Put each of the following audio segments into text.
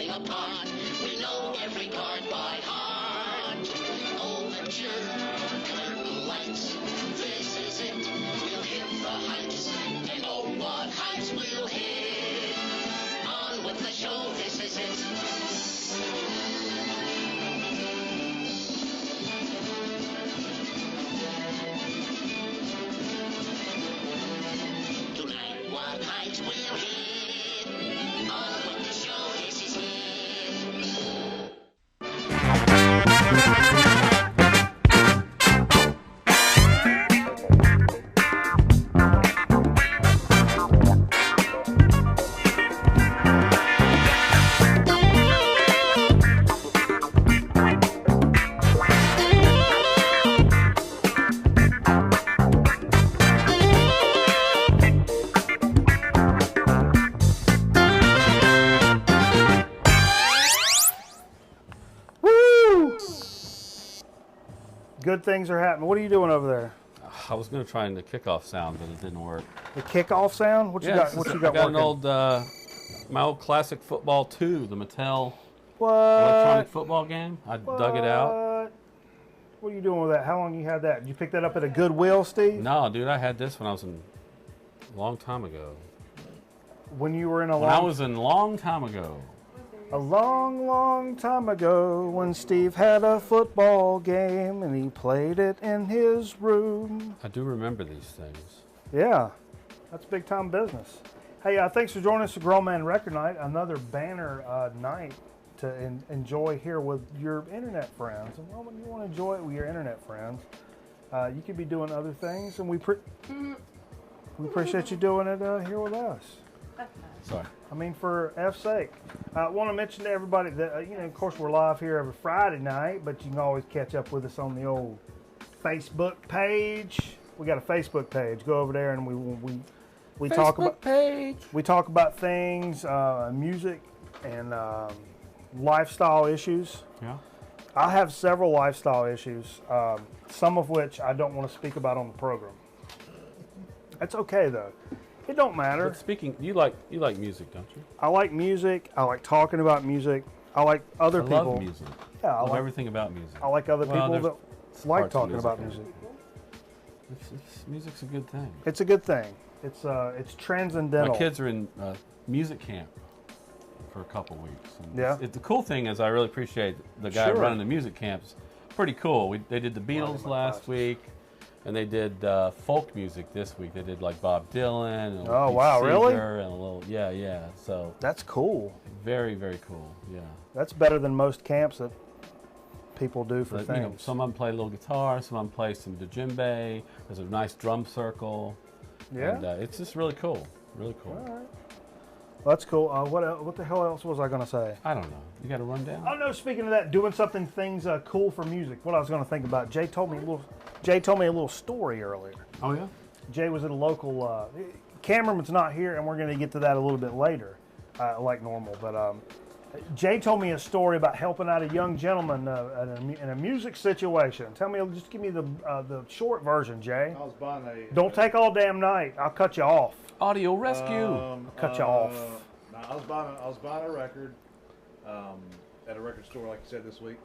came apart. We know every card by heart. Overture, curtain lights. This is it. We'll hit the heights. And oh, what heights we'll hit. On with the show. This is it. Tonight, what heights we'll hit. On with the show. This is it. Good things are happening. What are you doing over there? I was going to try the kickoff sound, but it didn't work. The kickoff sound? What you got? What you got? I got working? my old classic football 2, the Mattel What? electronic football game. I dug it out. What are you doing with that? How long you had that? Did you pick that up at a Goodwill, Steve? No, dude, I had this when I was a long time ago. When you were in a When I was in long time ago. A long, long time ago when Steve had a football game and he played it in his room. I do remember these things. Yeah, that's big time business. Hey, thanks for joining us at Grown Man Record Night, another banner night to enjoy here with your internet friends. And well, when you want to enjoy it with your internet friends, you could be doing other things, and we appreciate you doing it here with us. Sorry. I mean, for F's sake. I want to mention to everybody that, of course, we're live here every Friday night, but you can always catch up with us on the old Facebook page. We got a Facebook page. Go over there and we talk about page. We talk about things, music, and lifestyle issues. Yeah. I have several lifestyle issues, some of which I don't want to speak about on the program. That's okay, though. It don't matter. But speaking, you like music, don't you? I like music. I like talking about music. I like other people. I love music. Yeah, I love everything about music. I like other people that like parts of talking music. about music. Music's a good thing. It's a good thing. It's transcendental. My kids are in music camp for a couple weeks. And Yeah. The cool thing is I really appreciate the guy Sure. running the music camps. Pretty cool. They did the Beatles last week, and they did folk music this week. They did like Bob Dylan and Oh, Pete wow, really? Seeger and a little yeah. So That's cool. very, very cool. Yeah. That's better than most camps that people do for But, things. some of them play a little guitar, some of them play some djembe. There's a nice drum circle. Yeah. And it's just really cool. Really cool. All right. Well, that's cool. What the hell else was I going to say? I don't know. You got to run down? Oh no! Speaking of that, doing things cool for music. What I was going to think about. Jay told me a little story earlier. Oh, yeah? Jay was at a local. Cameraman's not here, and we're going to get to that a little bit later, like normal. But Jay told me a story about helping out a young gentleman in a music situation. Just give me the short version, Jay. I was buying a. Don't take all damn night. I'll cut you off. Audio rescue. Cut you off. No, I was buying a record at a record store, like you said this week.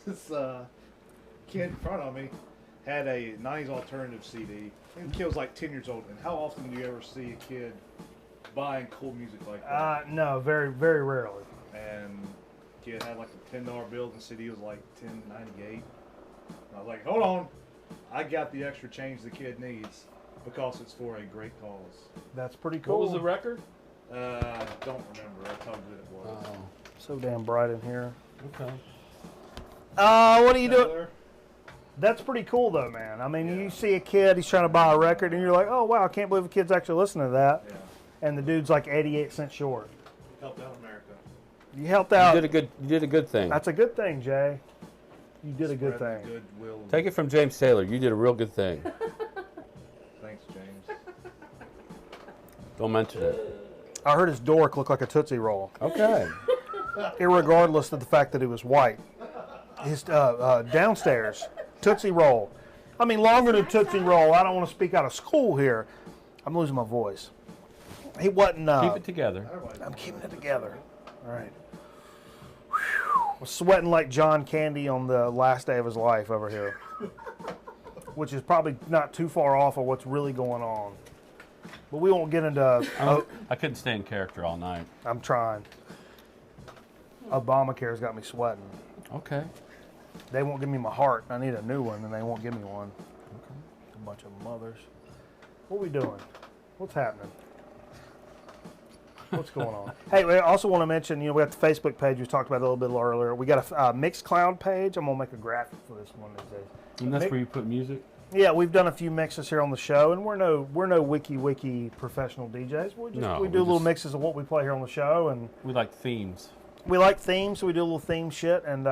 This kid in front of me had a 90s alternative CD. I think the kid was like 10 years old. And how often do you ever see a kid buying cool music like that? No, very, very rarely. And the kid had like a $10 bill, and the CD was like $10.98. And I was like, hold on, I got the extra change the kid needs because it's for a great cause. That's pretty cool. What was the record? I don't remember. I told you it was. So damn bright in here. Okay. What are you doing? Taylor? That's pretty cool, though, man. I mean, you see a kid, he's trying to buy a record, and you're like, oh, wow, I can't believe a kid's actually listening to that. Yeah. And the dude's like 88 cents short. Helped out America. You helped out. You did a good thing. That's a good thing, Jay. You did a good Spread thing. the goodwill. Take it from James Taylor. You did a real good thing. Thanks, James. Don't mention it. I heard his dork look like a Tootsie Roll, Okay. irregardless of the fact that he was white. His downstairs, Tootsie Roll. I mean, longer than Tootsie Roll. I don't want to speak out of school here. I'm losing my voice. He wasn't. Keep it together. I'm keeping it together. All right. Was sweating like John Candy on the last day of his life over here, which is probably not too far off of what's really going on. But we won't get into. I couldn't stay in character all night. I'm trying. Obamacare's got me sweating. Okay. They won't give me my heart. I need a new one, and they won't give me one. Okay. A bunch of mothers. What are we doing? What's happening? What's going on? Hey, I also want to mention, we got the Facebook page we talked about a little bit earlier. We got a Mixcloud page. I'm going to make a graphic for this one these days. And that's where you put music? Yeah, we've done a few mixes here on the show, and we're no wiki professional DJs. We do little mixes of what we play here on the show, and we like themes. We like themes, so we do a little theme shit, and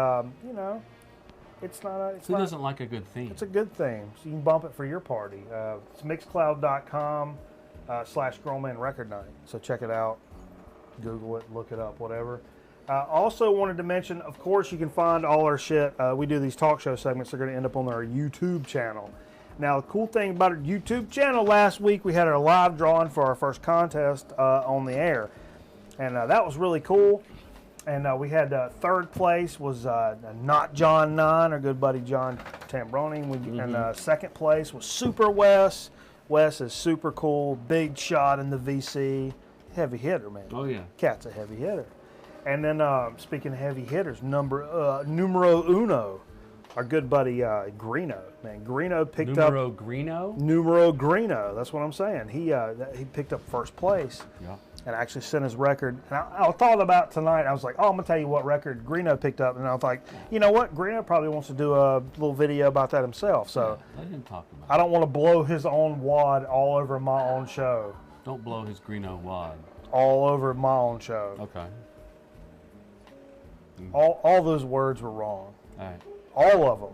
it's not. Who doesn't like a good theme? It's a good theme, so you can bump it for your party. It's mixcloud.com/Grown Man Record Night. So check it out, Google it, look it up, whatever. Also wanted to mention, of course, you can find all our shit. We do these talk show segments. They're going to end up on our YouTube channel. Now, the cool thing about our YouTube channel, last week we had our live drawing for our first contest on the air, and that was really cool. And we had third place was Not John 9, our good buddy John Tambroni. And second place was Super Wes. Wes is super cool, big shot in the VC. Heavy hitter, man. Oh, yeah. Cat's a heavy hitter. And then, speaking of heavy hitters, numero uno, our good buddy Greeno. Man, Greeno picked up... Numero Greeno? Numero Greeno, that's what I'm saying. He picked up first place. Yeah. And actually sent his record. And I thought about tonight. I was like, I'm going to tell you what record Greeno picked up. And I was like, you know what? Greeno probably wants to do a little video about that himself. So yeah, let him talk about I don't want to blow his own wad all over my own show. Don't blow his Greeno wad. All over my own show. Okay. All those words were wrong. All right. All of them.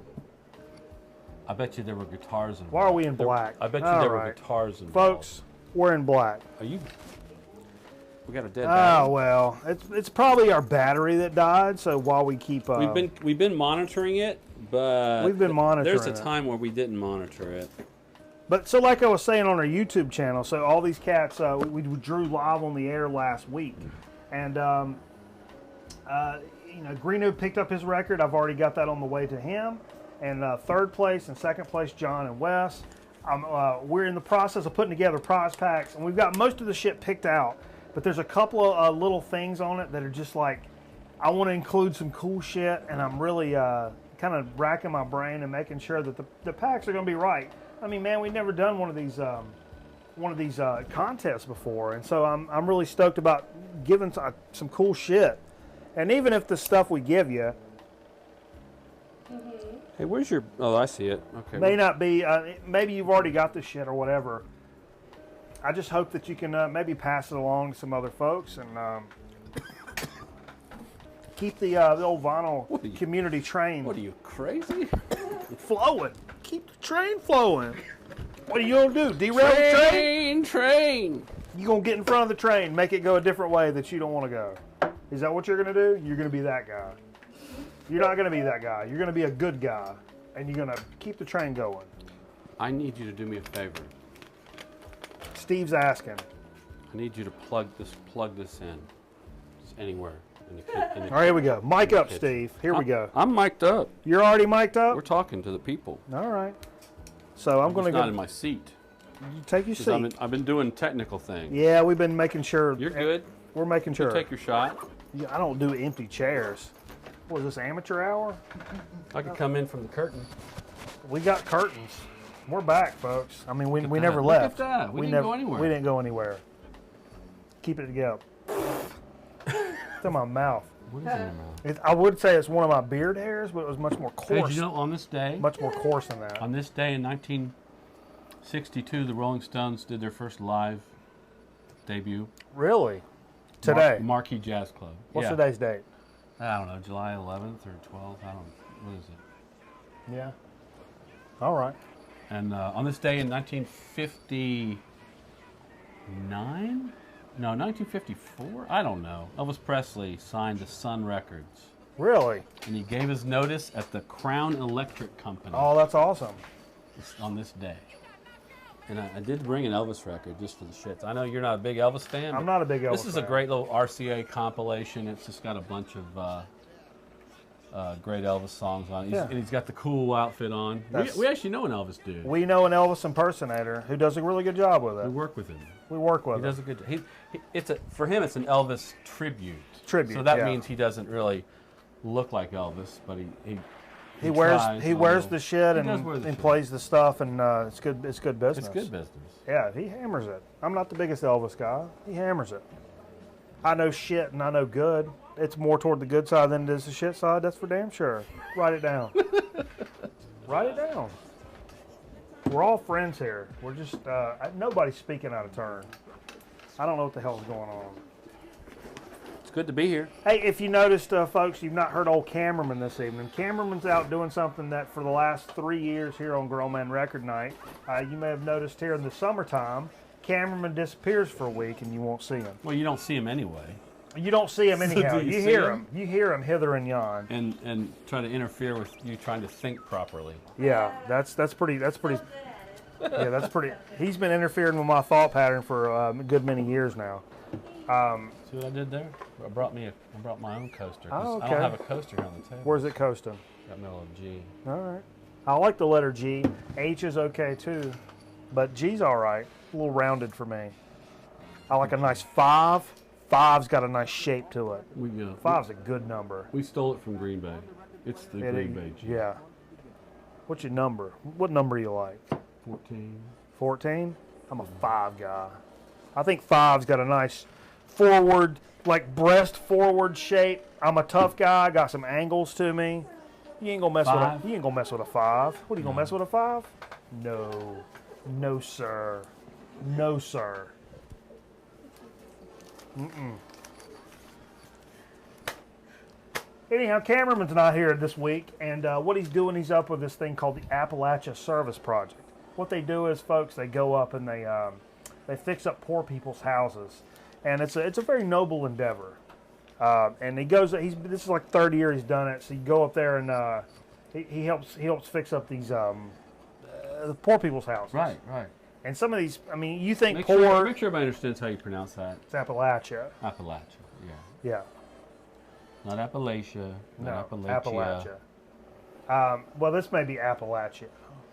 I bet you there were guitars involved. Why are we in black? I bet you there were guitars involved. Folks, we're in black. Are you... We got a dead battery. Oh well, it's probably our battery that died. So while we keep, we've been monitoring it, but we've been monitoring. There's a time where we didn't monitor it. But so like I was saying on our YouTube channel, so all these cats we drew live on the air last week, and Greeno picked up his record. I've already got that on the way to him, and third place and second place John and Wes. We're in the process of putting together prize packs, and we've got most of the shit picked out. But there's a couple of little things on it that are just like, I want to include some cool shit, and I'm really kind of racking my brain and making sure that the packs are going to be right. I mean, man, we've never done one of these contests before, and so I'm really stoked about giving some cool shit. And even if the stuff we give you, hey, where's your? Oh, I see it. Okay. May not be. Maybe you've already got the shit or whatever. I just hope that you can maybe pass it along to some other folks and keep the old vinyl community train. What are you, crazy? Flowing. Keep the train flowing. What are you gonna do? Derail the train? Train. You gonna get in front of the train, make it go a different way that you don't want to go. Is that what you're gonna do? You're gonna be that guy. You're not gonna be that guy. You're gonna be a good guy, and you're gonna keep the train going. I need you to do me a favor. Steve's asking. I need you to plug this in. Just anywhere. All right, here we go. Mic up, Steve. Here we go. I'm mic'd up. You're already mic'd up? We're talking to the people. All right. So I'm going to go. Not in my seat. You take your seat. I've been doing technical things. Yeah, we've been making sure. You're good. We're making sure. You take your shot. Yeah, I don't do empty chairs. What is this, amateur hour? I could come in from the curtain. We got curtains. We're back, folks. I mean, we never Look left. at that. We didn't go anywhere. We didn't go anywhere. Keep it together. It's in my mouth. What is in your mouth? I would say it's one of my beard hairs, but it was much more coarse. Hey, did you know on this day? Much more coarse than that. On this day in 1962, the Rolling Stones did their first live debut. Really? Today? Marquee Jazz Club. What's today's date? I don't know, July 11th or 12th. I don't know. What is it? Yeah. All right. And on this day in 1959? No, 1954? I don't know. Elvis Presley signed to Sun Records. Really? And he gave his notice at the Crown Electric Company. Oh, that's awesome. On this day. And I did bring an Elvis record just for the shits. I know you're not a big Elvis fan. I'm but not a big Elvis This is a fan. great little RCA compilation. It's just got a bunch of great Elvis songs on it. Yeah. And he's got the cool outfit on. That's- We actually know an Elvis dude. We know an Elvis impersonator who does a really good job with We it. work with him. We work with He him. does a good. For him, it's an Elvis tribute. Tribute, So that yeah. means he doesn't really look like Elvis, but He wears tries he a wears little. the shit He and, does wear the and shit. plays the stuff, and it's good. It's good business. It's good business. Yeah, he hammers it. I'm not the biggest Elvis guy. He hammers it. I know shit and I know good. It's more toward the good side than it is the shit side. That's for damn sure. Write it down. Write it down. We're all friends here. We're just nobody's speaking out of turn. I don't know what the hell's going on. It's good to be here. Hey, if you noticed, folks, you've not heard old Cameraman this evening. Cameraman's out doing something that for the last 3 years here on Grown Man Record Night, you may have noticed here in the summertime, Cameraman disappears for a week and you won't see him. Well, you don't see him anyway, You don't see him So anyhow. do you You see hear him? him. You hear him hither and yon. and try to interfere with you trying to think properly. Yeah, that's pretty. Yeah, that's pretty. He's been interfering with my thought pattern for a good many years now. See what I did there? I brought my own coaster. 'cause Oh, I okay. don't have a coaster here on the table. Where's it coasting? Got middle of G. All right. I like the letter G. H is okay too, but G's all right. A little rounded for me. I like a nice 5. 5's got a nice shape to it. We 5's a good number. We stole it from Green Bay. It's the It- Green Bay G. Yeah. What's your number? What number you like? 14. 14? I'm a 5 guy. I think 5's got a nice forward, like breast forward shape. I'm a tough guy. Got some angles to me. You ain't gonna mess with Five? you ain't gonna mess with a 5. What are you gonna mess with a 5? No, no sir, no sir. Anyhow, Cameraman's not here this week, and what he's doing, he's up with this thing called the Appalachia Service Project. What they do is, folks, they go up and they fix up poor people's houses, and it's a very noble endeavor. And he goes, this is like third year he's done it. So you go up there and he helps fix up these the poor people's houses. Right. And some of these, I mean, you think Make poor, sure everybody understands how you pronounce that. it's Appalachia. Appalachia. Yeah. Yeah. Not Appalachia. No, Not Appalachia. Well, this may be Appalachia.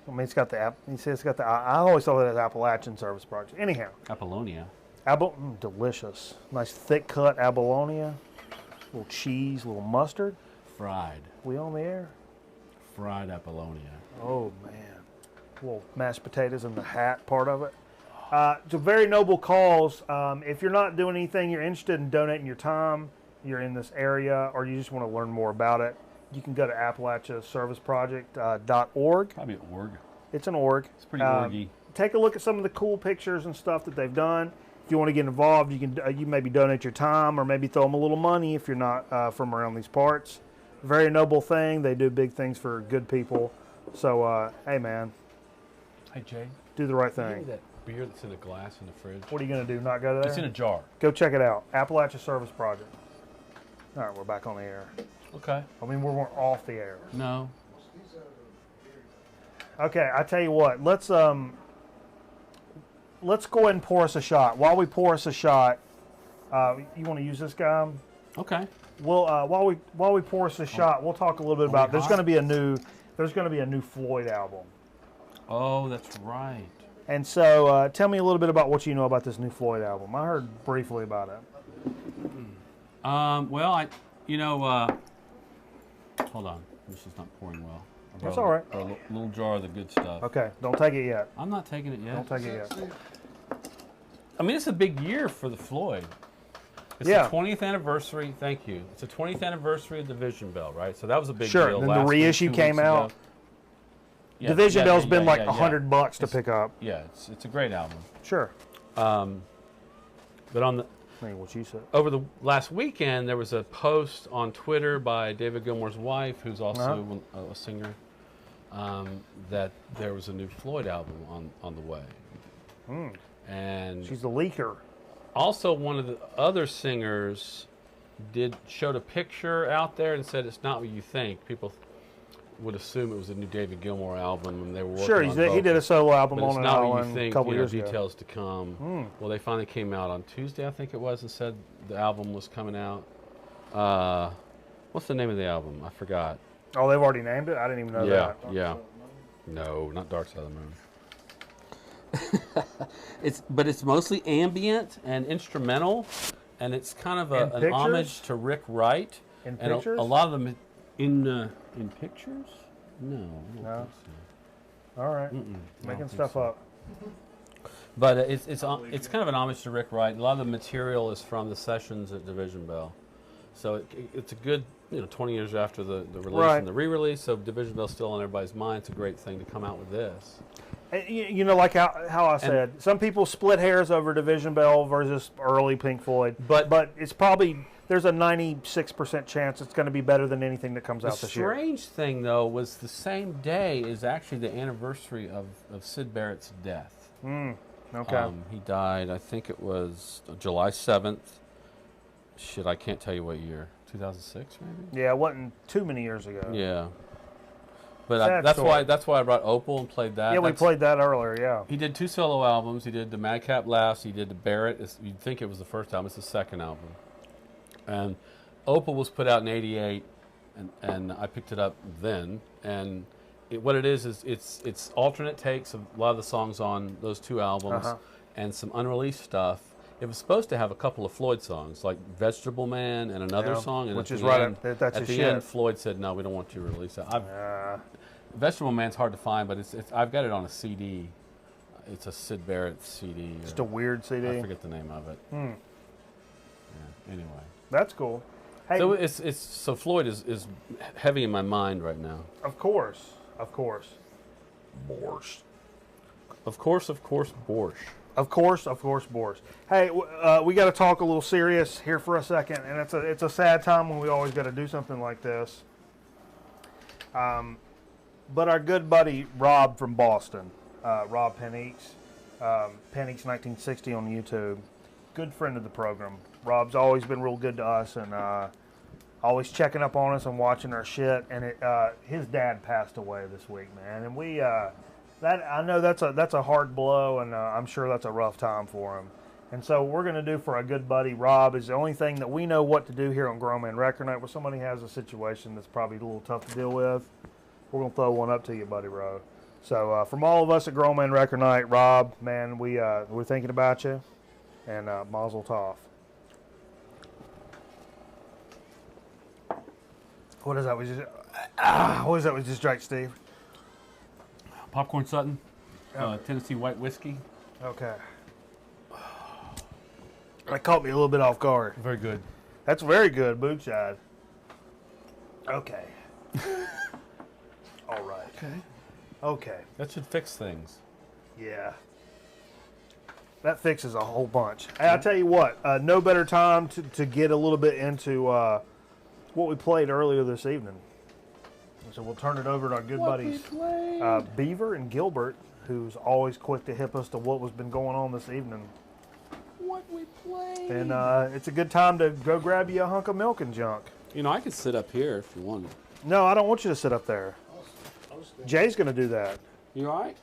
I mean, it's got the he says it's got the. I always thought it was Appalachian Service Project. Anyhow, Apollonia. Delicious, nice thick cut abalone, little cheese, little mustard. Fried. We on the air? Fried Apollonia. Oh man, little mashed potatoes in the hat part of it. It's a very noble cause. If you're not doing anything, you're interested in donating your time, you're in this area, or you just want to learn more about it, you can go to AppalachiaServiceProject.org. Probably at org. It's an org. It's pretty orgy. Take a look at some of the cool pictures and stuff that they've done. If you want to get involved, you can you maybe donate your time or maybe throw them a little money if you're not from around these parts. Very noble thing. They do big things for good people. So, hey, man, Hey, Jay. do the right Give me thing. that beer that's in a glass in the fridge. What are you going to do? Not go there? It's in a jar. Go check it out. Appalachia Service Project. All right, we're back on the air. Okay. I mean, we're off the air. No. Okay, I tell you what. Let's go ahead and pour us a shot. While we pour us a shot, you want to use this guy? Okay. Well, while we pour us a shot, we'll talk a little bit about. There's going to be a new Floyd album, Oh, that's right. and so tell me a little bit about what you know about this new Floyd album. I heard briefly about it. Well, hold on. This is not pouring well. I That's brought all right. a little jar of the good stuff. Okay, don't take it yet. I'm not taking it yet. Don't take it yet. I mean, it's a big year for the Floyd. It's Yeah. the 20th anniversary. Thank you. It's the 20th anniversary of Division Bell, right? So that was a big Sure, deal. then the last week, reissue 2 came weeks ago. out. Yeah, Division yeah, Bell's yeah, been yeah, like yeah, $100 to It's- pick up. Yeah, it's a great album. Sure. But on the I think what you said. over the last weekend, there was a post on Twitter by David Gilmour's wife, who's also a singer, that there was a new Floyd album on the way. And She's the leaker. also one of the other singers showed a picture out there and said it's not what you think. People would assume it was a new David Gilmour album, and they were working Sure, on he did a solo album But it's on an not what you island a think. couple You know, years ago. details to come. Well, they finally came out on Tuesday, I think it was, and said the album was coming out. What's the name of the album? I forgot. Oh, they've already named it? I didn't even know Yeah, that. yeah. No, not Dark Side of the Moon. But it's mostly ambient. And instrumental, and it's kind of an pictures? homage to Rick Wright. In And pictures? a lot of them in pictures. No, I don't No. think so. All right. I don't Making think stuff so. up. But it's kind of an homage to Rick Wright. A lot of the material is from the sessions at Division Bell, so it's a good 20 years after the release Right. and the re-release. So Division Bell's still on everybody's mind. It's a great thing to come out with this. You know, like how I said, some people split hairs over Division Bell versus early Pink Floyd, but it's probably there's a 96% chance it's going to be better than anything that comes The out this year. strange thing, though, was the same day is actually the anniversary of Syd Barrett's death. Okay. He died, I think it was July 7th. Shit, I can't tell you what year. 2006, maybe? Yeah, it wasn't too many years ago. Yeah. But Sad that's story. why I brought Opal and played that. Yeah, we played that earlier, yeah. He did 2 solo albums. He did the Madcap Laughs. He did the Barrett. You'd think it was the first album. It's the second album. And Opal was put out in '88, and I picked it up then. And what it is it's alternate takes of a lot of the songs on those 2 albums, and some unreleased stuff. It was supposed to have a couple of Floyd songs, like Vegetable Man and another Yeah, song. And which at is the right end, at- that's at his the shit. end, Floyd said, "No, we don't want you to release that." Vegetable Man's hard to find, but I've got it on a CD. It's a Syd Barrett CD. Just a weird CD. I forget the name of it. Yeah, anyway. That's cool. Hey, So so Floyd is heavy in my mind right now. of course. Borscht. Of course, Borscht. Of course, Boris. Hey, we got to talk a little serious here for a second, and it's a sad time when we always got to do something like this. But our good buddy Rob from Boston, Rob Penix, Penix 1960 on YouTube, good friend of the program. Rob's always been real good to us and always checking up on us and watching our shit. And his dad passed away this week, man, and we. I know that's a hard blow, and I'm sure that's a rough time for him. And so we're going to do for our good buddy Rob is the only thing that we know what to do here on Grown Man Record Night where somebody has a situation that's probably a little tough to deal with. We're going to throw one up to you, buddy Ro. So from all of us at Grown Man Record Night, Rob, man, we're thinking about you, and Mazel Tov. What is that? What is that we just drank, Steve? Popcorn Sutton, Tennessee White Whiskey. Okay. That caught me a little bit off guard. Very good. That's very good, Bootside. Okay. All right. Okay. That should fix things. Yeah. That fixes a whole bunch. Hey, I tell you what, no better time to get a little bit into what we played earlier this evening. So we'll turn it over to our good buddies, Beaver and Gilbert, who's always quick to hip us to what was been going on this evening. What we played. And it's a good time to go grab you a hunk of milk and junk. You know, I could sit up here if you wanted. No, I don't want you to sit up there. Jay's going to do that. You all right?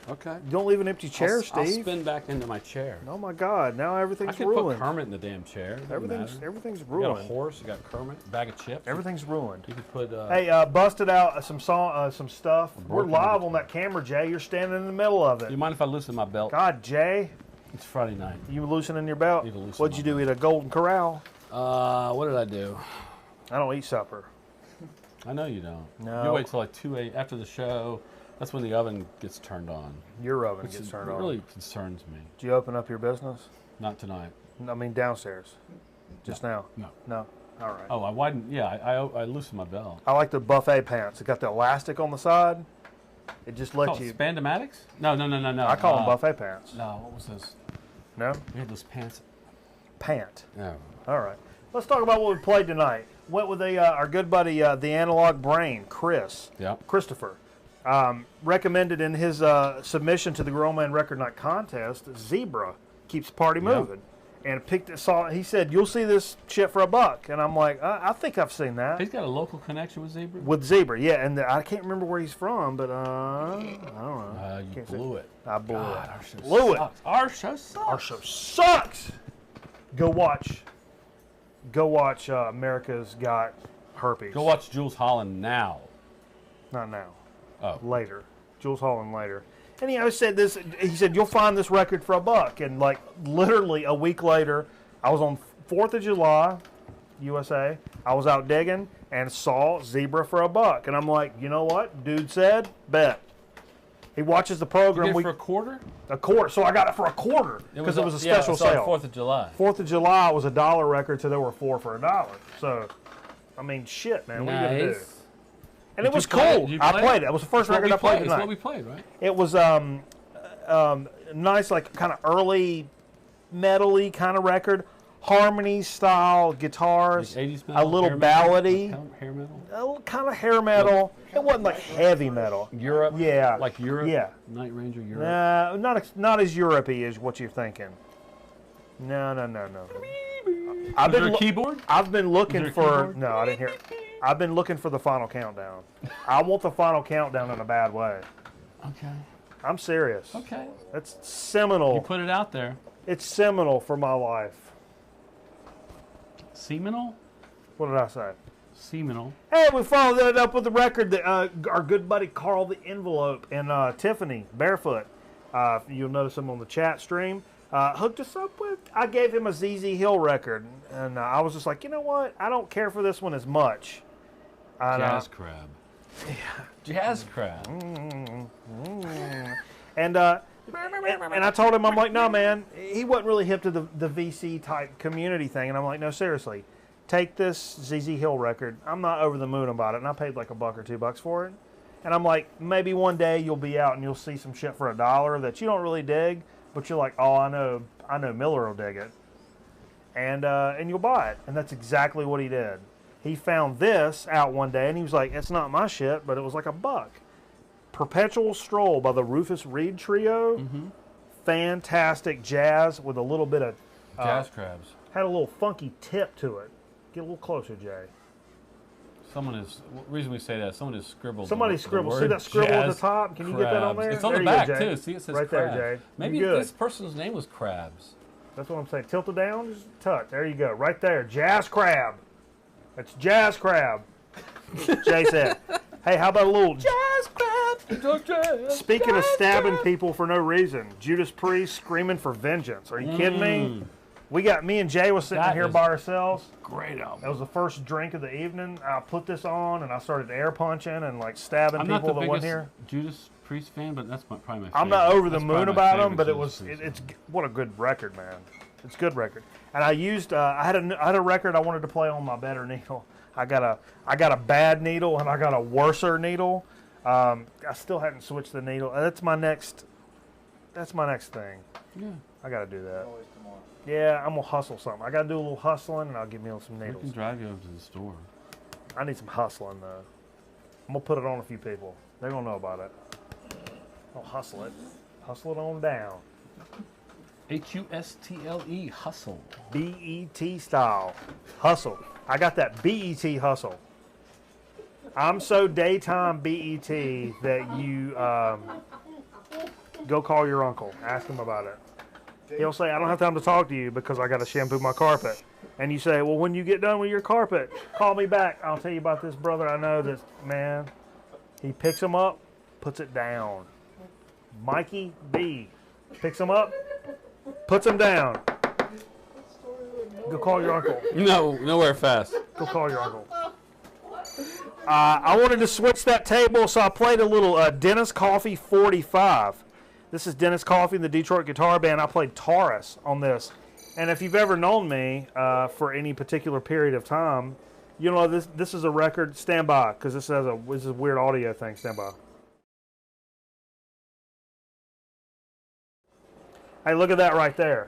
Okay. Don't leave an empty chair, I'll Steve. spin back into my chair. Oh my God! Now I everything's could ruined. put Kermit in the damn chair. Doesn't Everything's matter. everything's You got a ruined. horse. You got Kermit. Bag of chips. Everything's ruined. You could put. Hey, busted out some some stuff. We're broken live everything. on that camera, Jay. You're standing in the middle of you it. mind if I loosen my belt? God, Jay, It's Friday night. you loosening your belt? Need to loosen What'd my you do? Eat a Golden Corral? What did I do? I don't eat supper. I know you don't. No. You wait till like 2 a.m. after the show. That's when the oven gets turned on. Your oven Which gets is- turned on. really concerns me. Did you open up your business? Not tonight. I mean downstairs. Just now. No. No. All right. Oh, I widened. Yeah, I loosened my belt. I like the buffet pants. It got the elastic on the side. It just lets Oh, you. Spandamatics? No. I call them buffet pants. No, what was this? No? We had those pants. Pant. No. All right. Let's talk about what we played tonight. Went with our good buddy, the Analog Brain, Christopher. Recommended in his submission to the Grown Man Record Night contest, Zebra keeps the party moving. and he said, "You'll see this shit for $1." And I'm like, I think I've seen that. He's got a local connection with Zebra? With Zebra, yeah. And I can't remember where he's from, but I don't know. You blew it. I blew God, it. our show Blew it. sucks. Our show sucks. Our show sucks. Go watch America's Got Herpes. Go watch Jules Holland now. Not now. Oh. Later. Jules Holland later. And he said this. He said, "You'll find this record for $1." And like literally a week later, I was on 4th of July, USA. I was out digging and saw Zebra for $1. And I'm like, you know what? Dude said, bet. He watches the program. You did it for a quarter? A quarter. So I got it for a quarter because it was a special sale. 4th of July. 4th of July was a $1 record, so there were 4 for $1. So, I mean, shit, man. What are you gonna do? And it was cool. I played it. It was the first record I played tonight. That's what we played, right? It was nice, like kind of early metal-y kind of record. Harmony style guitars, Like 80s metal, a little hair metal? ballady, Hair metal? kind of hair metal. It wasn't like heavy metal. Europe? Yeah. Like Europe? Yeah. Night Ranger Europe? Not as Europe-y as what you're thinking. No. Is there a keyboard? I've been looking Is there a for. keyboard? No, I didn't hear it. I've been looking for the final countdown. I want the final countdown in a bad way. Okay. I'm serious. Okay. It's seminal. You put it out there. It's seminal for my life. Seminal? What did I say? Seminal. Hey, we followed that up with the record that our good buddy Carl the Envelope and Tiffany Barefoot, you'll notice them on the chat stream, hooked us up with. I gave him a ZZ Hill record, and I was just like, you know what? I don't care for this one as much. Jazz Crab. Yeah. Jazz Crab. And I told him, I'm like, no, man, he wasn't really hip to the VC type community thing. And I'm like, no, seriously, take this ZZ Hill record. I'm not over the moon about it. And I paid like $1 or $2 for it. And I'm like, maybe one day you'll be out and you'll see some shit for $1 that you don't really dig, but you're like, oh, I know Miller will dig it. And you'll buy it. And that's exactly what he did. He found this out one day and he was like, it's not my shit, but it was like $1. Perpetual Stroll by the Rufus Reed Trio. Mm-hmm. Fantastic jazz with a little bit of... Jazz Crabs. Had a little funky tip to it. Get a little closer, Jay. Someone is... The reason we say that, someone has scribbled... Somebody scribbled. See that scribble at the top? Can you get that on there? It's on there the back, go, too. See, it says right Crabs. there, Jay. Maybe this person's name was Crabs. That's what I'm saying. Tilt it down, just a touch. There you go. Right there. Jazz Crab. That's Jazz Crab. Jay said. Hey, how about a little... Jazz Crab! Speaking of stabbing people for no reason, Judas Priest screaming for vengeance. Are you kidding me? Me and Jay was sitting here by ourselves. Great album. That was the first drink of the evening. I put this on and I started air punching and like stabbing people that went here. Judas Priest fan, but that's probably my favorite. I'm not over the moon about them, but it's what a good record, man. It's a good record. And I used I had a record I wanted to play on my better needle. I got a bad needle and I got a worser needle. I still hadn't switched the needle. That's my next thing. Yeah. I got to do that. Yeah, I'm gonna hustle something. I got to do a little hustling and I'll get me on some We needles. can drive you over to the store. I need some hustling though. I'm gonna put it on a few people. They're gonna know about it. I'll hustle it. Hustle it on down. Hustle. Hustle. BET style. Hustle. I got that BET hustle. I'm so daytime BET that you go call your uncle. Ask him about it. He'll say, I don't have time to talk to you because I got to shampoo my carpet. And you say, well, when you get done with your carpet, call me back. I'll tell you about this brother I know that, man, he picks them up, puts it down. Mikey B picks them up, puts them down. Go call your uncle. No, nowhere fast. Go call your uncle. I wanted to switch that table, so I played a little Dennis Coffey 45. This is Dennis Coffey and the Detroit Guitar Band. I played Taurus on this. And if you've ever known me for any particular period of time, you know this is a record. Stand by, because this is a weird audio thing. Stand by. Hey, look at that right there.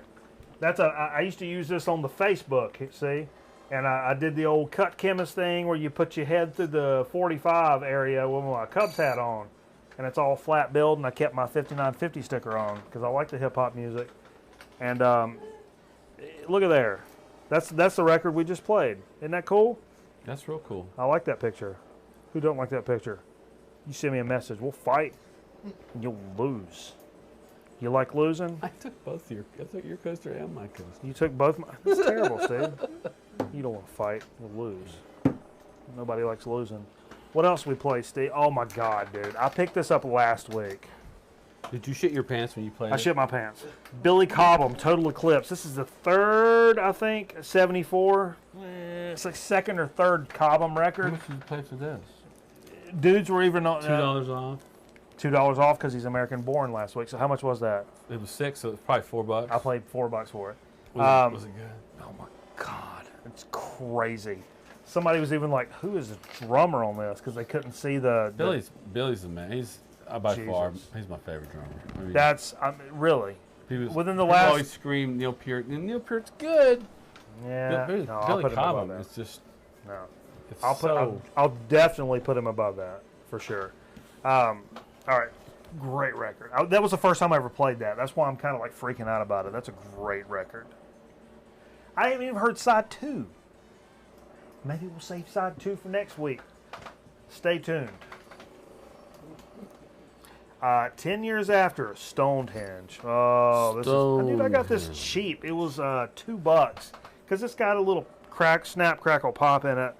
I used to use this on the Facebook, see? And I did the old cut chemist thing where you put your head through the 45 area with my Cubs hat on. And it's all flat build, and I kept my 5950 sticker on because I like the hip-hop music. And Look at there. That's the record we just played. Isn't that cool? That's real cool. I like that picture. Who don't like that picture? You send me a message. We'll fight. And you'll lose. You like losing? I took both your. I took your coaster and my coaster. You took both my... That's terrible, Steve. You don't want to fight. You'll lose. Nobody likes losing. What else we played, Steve? Oh, my God, dude. I picked this up last week. Did you shit your pants when you played? I shit my pants. Billy Cobham, Total Eclipse. This is the third, I think, 74. It's like second or third Cobham How record. much did you pay for this? Dudes were even on $2 off. $2 off because he's American born last week. So how much was that? It was $6, so it was probably $4. I played $4 for it. Was it good? Oh my God, it's crazy. Somebody was even like, "Who is the drummer on this?" Because they couldn't see the Billy's the man. He's by far Jesus. he's my favorite drummer. I mean, That's really he was, within the people last. always scream Neil Peart, and Neil Peart's good. Yeah, Billy, no, I'll Billy put him above Cobham that. is just. No, It's I'll put. so, I'll definitely put him above that for sure. All right, great record. That was the first time I ever played that. That's why I'm kind of like freaking out about it. That's a great record. I haven't even heard side 2. Maybe we'll save side 2 for next week. Stay tuned. 10 years after, Stonehenge. Oh, dude, I got this Stonehenge. cheap. It was $2 because it's got a little snap, crackle, pop in it.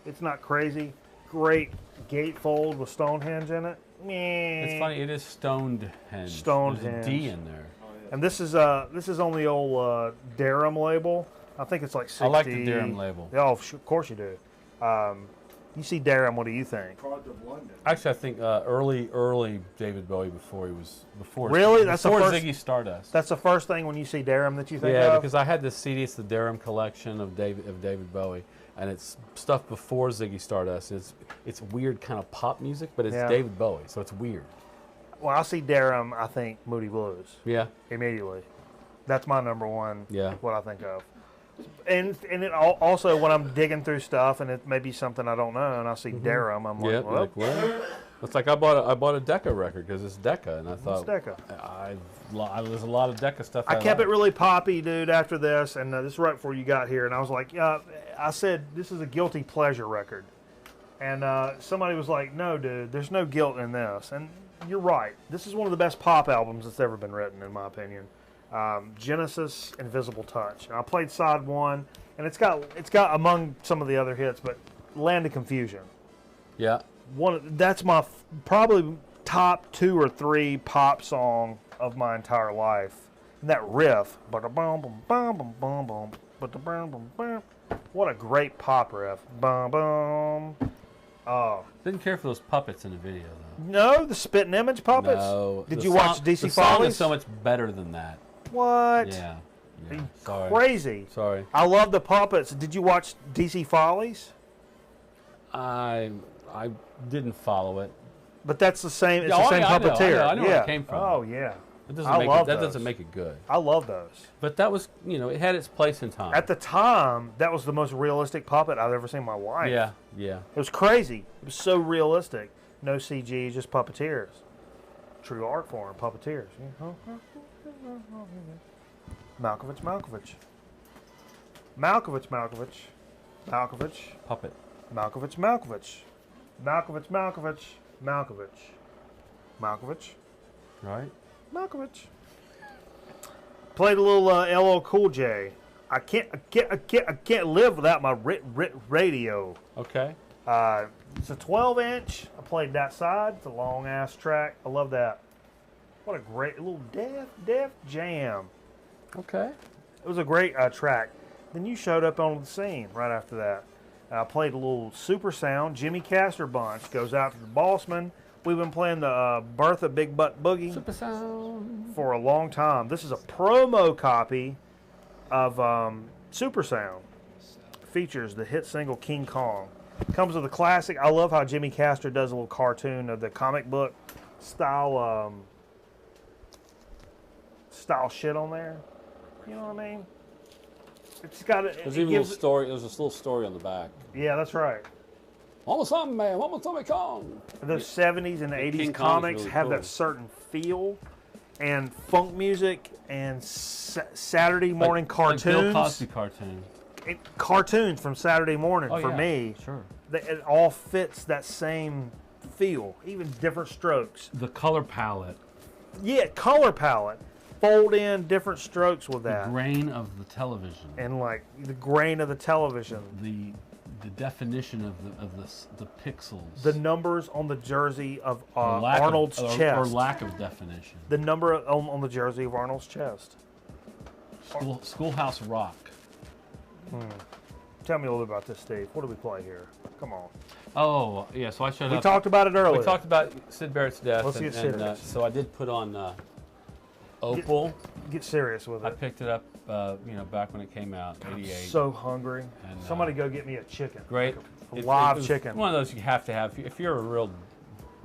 It's not crazy. Great gatefold with Stonehenge in it. it's funny. It is Stonehenge. Stonehenge. There's a D in there. And this is on the old Durham label. I think it's like 60. I like the Durham label. Oh, of course you do. You see Durham, what do you think? Cards of London. Actually, I think early David Bowie before Really? That's the before first- Ziggy Stardust. That's the first thing when you see Durham that you think Yeah, of? because I had this CD. It's the Durham collection of David Bowie, and it's stuff before Ziggy Stardust. It's weird kind of pop music, but it's Yeah. David Bowie, so it's weird. Well, I see Durham, I think Moody Blues Yeah, immediately. That's my number one. Yeah. What I think of. And also when I'm digging through stuff and it may be something I don't know and I see Durham, I'm yeah. like, well, Like what? It's like I bought a Decca record because it's Decca, and I thought Decca? There's a lot of Decca stuff. I kept like. it really poppy, dude, after this, and this is right before you got here, and I was like, yeah, I said, this is a guilty pleasure record. And somebody was like, no, dude, there's no guilt in this. And you're right. This is one of the best pop albums that's ever been written, in my opinion. Genesis, Invisible Touch. And I played side 1, and it's got among some of the other hits, but Land of Confusion. Yeah. That's my probably top 2 or 3 pop song of my entire life. And that riff, what a great pop riff. Oh Didn't care for those puppets in the video though. no, the Spitting Image puppets. No. Did the you song- watch DC The song Follies? is so much better than that. What? Yeah. Are you Sorry. crazy? Sorry. I love the puppets. Did you watch DC Follies? I didn't follow it. But that's the same. It's Yeah, the oh, same yeah, I know, puppeteer. I know yeah. where it came from. Oh yeah. That doesn't I make love it, that those. doesn't make it good. I love those. But that was, it had its place in time. At the time, that was the most realistic puppet I've ever seen in my life. yeah. It was crazy. It was so realistic. No CG, just puppeteers. True art form, puppeteers. Malkovich. Malkovich. Puppet. Right? Malkovich. Played a little LL Cool J. I can't live without my radio. Okay. It's a 12-inch. I played that side. It's a long ass track. I love that. What a great little Def Jam. Okay. It was a great track. Then you showed up on the scene right after that. I played a little Super Sound. Jimmy Castor Bunch goes out to the Bossman. We've been playing the Bertha Big Butt Boogie Super sound. for a long time. This is a promo copy of Super Sound. Features the hit single King Kong. Comes with a classic. I love how Jimmy Castor does a little cartoon of the comic book style shit on there. You know what I mean? It's got a, There's it even a gives, little story. There's this little story on the back. yeah, that's right. Mama something, man. Mama something Kong. The 70s and the 80s King Kong's comics really have cool. that certain feel, and funk music and Saturday morning Like cartoons. Bill Cosby cartoon. Cartoons from Saturday morning Oh, for yeah, me. Sure. It all fits that same feel, even different strokes. The color palette, Yeah, color palette. Fold in different strokes with the that. grain of the television, And like the grain of the television. the definition of the pixels, The numbers on the jersey of or lack Arnold's of, chest. or lack of definition. The number on the jersey of Arnold's chest. Schoolhouse Rock. Tell me a little bit about this, Steve. What do we play here? Come on. Oh, yeah. So I showed We up. talked about it earlier. We talked about Sid Barrett's death, Let's get serious. so I did put on Opal. Get serious with I it. picked it up, back when it came out, '88. So hungry. And, Somebody go get me a chicken. Great. Live It was chicken. One of those you have to have. If you're a real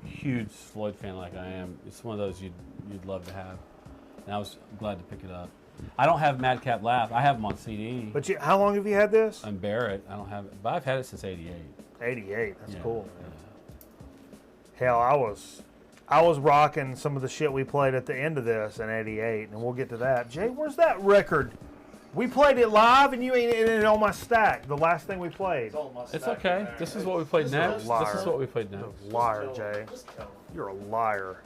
huge Floyd fan like I am, it's one of those you'd love to have. And I was glad to pick it up. I don't have Madcap Laugh. I have them on CD. But how long have you had this? And Barrett, I don't have it, but I've had it since '88. 88. That's Yeah, cool, man. yeah. Hell, I was rocking some of the shit we played at the end of this in '88, and we'll get to that. Jay, where's that record? We played it live, and you ain't in it on my stack. The last thing we played. It's okay. This is what we played next. liar. This is what we played next. Liar, Jay. You're a liar.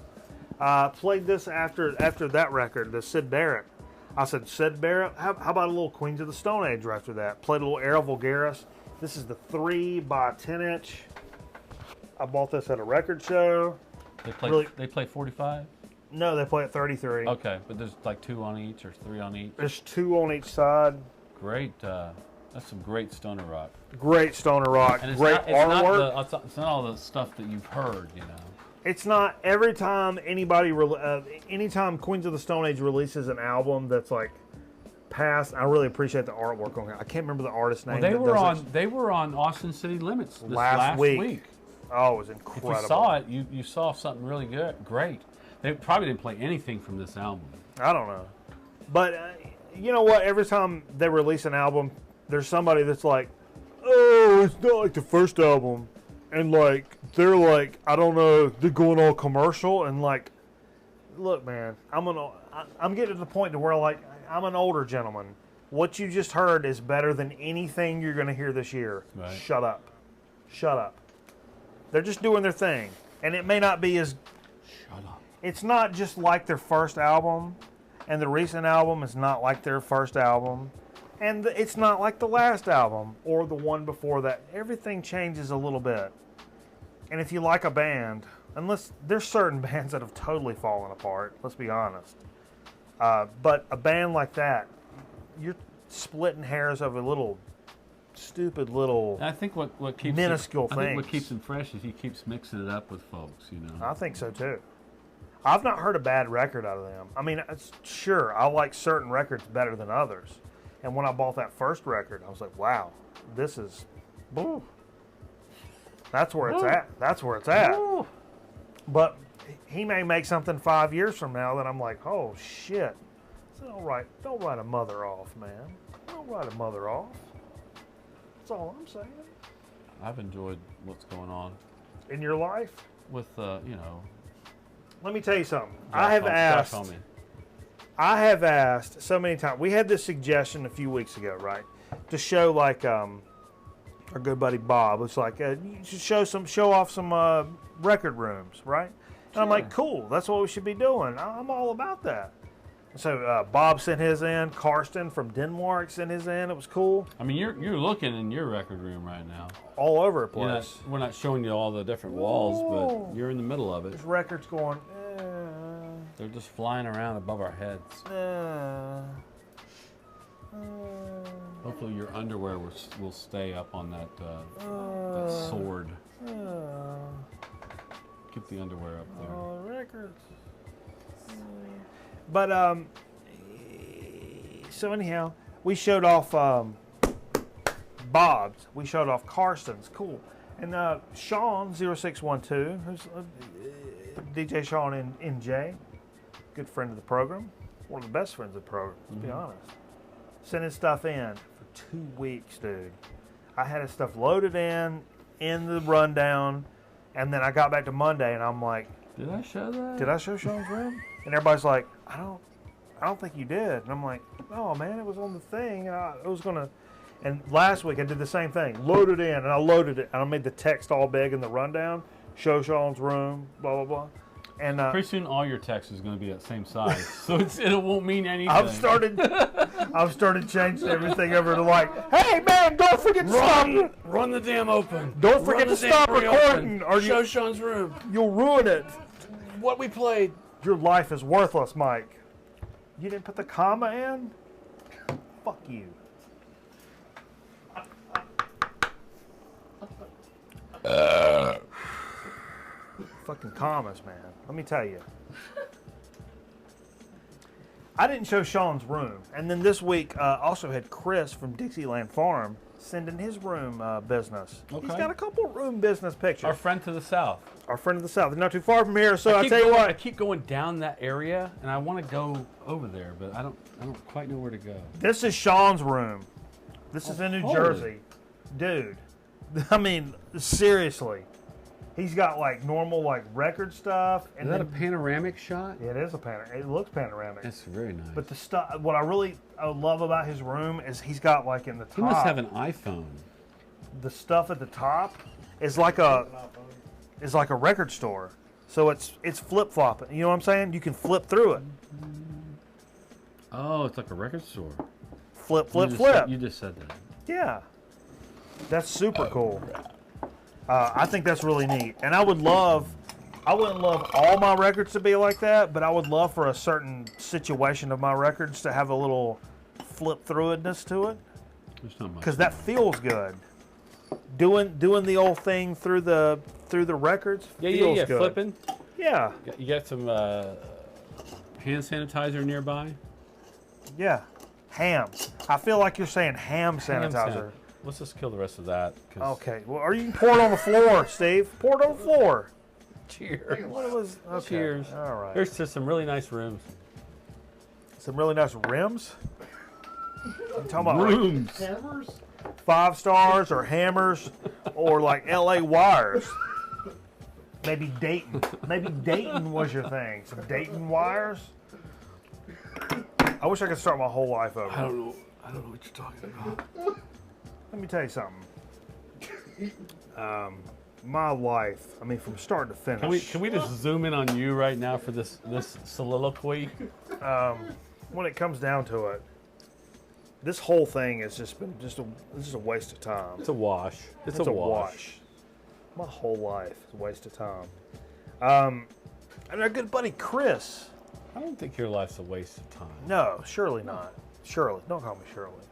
Played this after that record, the Sid Barrett. I said, Sid Barrett, how about a little Queens of the Stone Age after that? Played a little Era Vulgaris. This is the 3x10". I bought this at a record show. They play 45. No, they play at 33. Okay, but there's like 2 on each or 3 on each. There's 2 on each side. Great. That's some great stoner rock. Great stoner rock. And Great artwork. It's not all the stuff that you've heard, you know. It's not every time anytime Queens of the Stone Age releases an album that's like past. I really appreciate the artwork on it. I can't remember the artist's name. Well, they were on Austin City Limits this last week. Oh, it was If incredible. you saw it, you saw something really great. They probably didn't play anything from this album. I don't know, but you know what? Every time they release an album, there's somebody that's like, "Oh, it's not like the first album," and like they're like, "I don't know," they're going all commercial and like, look, man, I'm getting to the point to where like I'm an older gentleman. What you just heard is better than anything you're going to hear this year. Right. Shut up. Shut up. They're just doing their thing, and it may not be as. Shut up. It's not just like their first album, and the recent album is not like their first album, and it's not like the last album or the one before that. Everything changes a little bit. And if you like a band, unless there's certain bands that have totally fallen apart, let's be honest. But a band like that, you're splitting hairs over little stupid little. And I think what keeps minuscule I think things. what keeps him fresh is he keeps mixing it up with folks, you know. I think so too. I've not heard a bad record out of them. I mean, sure, I like certain records better than others. And when I bought that first record, I was like, wow, this is, woo. That's where it's at. That's where it's at. Ooh. But he may make something 5 years from now that I'm like, oh shit. So don't write a mother off, man. Don't write a mother off. That's all I'm saying. I've enjoyed what's going on In your life, with let me tell you something. Josh Homme. I have asked so many times. We had this suggestion a few weeks ago, right, to show like our good buddy Bob. It's like you should show off some record rooms, right? And I'm like, cool. That's what we should be doing. I'm all about that. So Bob sent his in. Karsten from Denmark sent his in. It was cool. I mean, you're looking in your record room right now. All over the You're place. we're not showing you all the different walls, No. but you're in the middle of it. There's records going. They're just flying around above our heads. Hopefully, your underwear will stay up on that sword. Get the underwear up there. Records. But so anyhow, we showed off Bob's. We showed off Karsten's. Cool. And Sean 0612, who's DJ Sean NJ, good friend of the program, one of the best friends of the program. Let's be honest. Sending stuff in for 2 weeks, dude. I had his stuff loaded in the rundown, and then I got back to Monday, and I'm like, Did I show that? Did I show Sean's room? And everybody's like, I don't think you did. And I'm like, oh man, it was on the thing. And I was gonna. And last week I did the same thing. Loaded in, and I loaded it, and I made the text all big in the rundown. Show Sean's room, blah blah blah. And Pretty soon, all your text is going to be that same size, so it won't mean anything. I've started changing everything over to like, hey man, don't forget to stop. Run the damn open. Don't forget to stop recording, or Show Sean's room. you'll ruin it. What we played. Your life is worthless, Mike. You didn't put the comma in? Fuck you. Fucking commas, man. Let me tell you. I didn't show Sean's room. And then this week, also had Chris from Dixieland Farm sending his room business. Okay. He's got a couple room business pictures. Our friend to the south. Our friend of the south. Not too far from here, so I'll tell you what. I keep going down that area, and I want to go over there, but I don't quite know where to go. This is Sean's room. This is in New holy. Jersey. Dude. I mean, seriously. He's got like normal like record stuff. Is that a panoramic shot? It is a panoramic. It looks panoramic. That's very nice. But the stuff, what I really love about his room is he's got like in the top. he must have an iPhone. The stuff at the top is like a record store. So it's flip flopping. You know what I'm saying? You can flip through it. Oh, it's like a record store. Flip, flip, You flip. just said that. Yeah. That's super cool. I think that's really neat. And I wouldn't love all my records to be like that, but I would love for a certain situation of my records to have a little flip through itness to it. There's not much. Because that feels good. Doing the old thing through the records feels good. Flipping. Yeah. You got some hand sanitizer nearby? Yeah. Ham. I feel like you're saying ham sanitizer. Let's just kill the rest of that. Okay. Well, or you can pour it on the floor, Steve. Pour it on the floor. Cheers. What was? Okay. Cheers. All right. There's just some really nice rooms. Some really nice rims. I'm talking about like Rooms. Hammers? 5 stars or hammers or like LA wires. Maybe Dayton. Maybe Dayton was your thing. Some Dayton wires. I wish I could start my whole life over. I don't know what you're talking about. Let me tell you something. My life, I mean, from start to finish. Can we just zoom in on you right now for this soliloquy? When it comes down to it, this whole thing has just been a waste of time. It's a wash. It's a wash. My whole life is a waste of time. And our good buddy Chris. I don't think your life's a waste of time. No, surely not. Shirley, don't call me Shirley.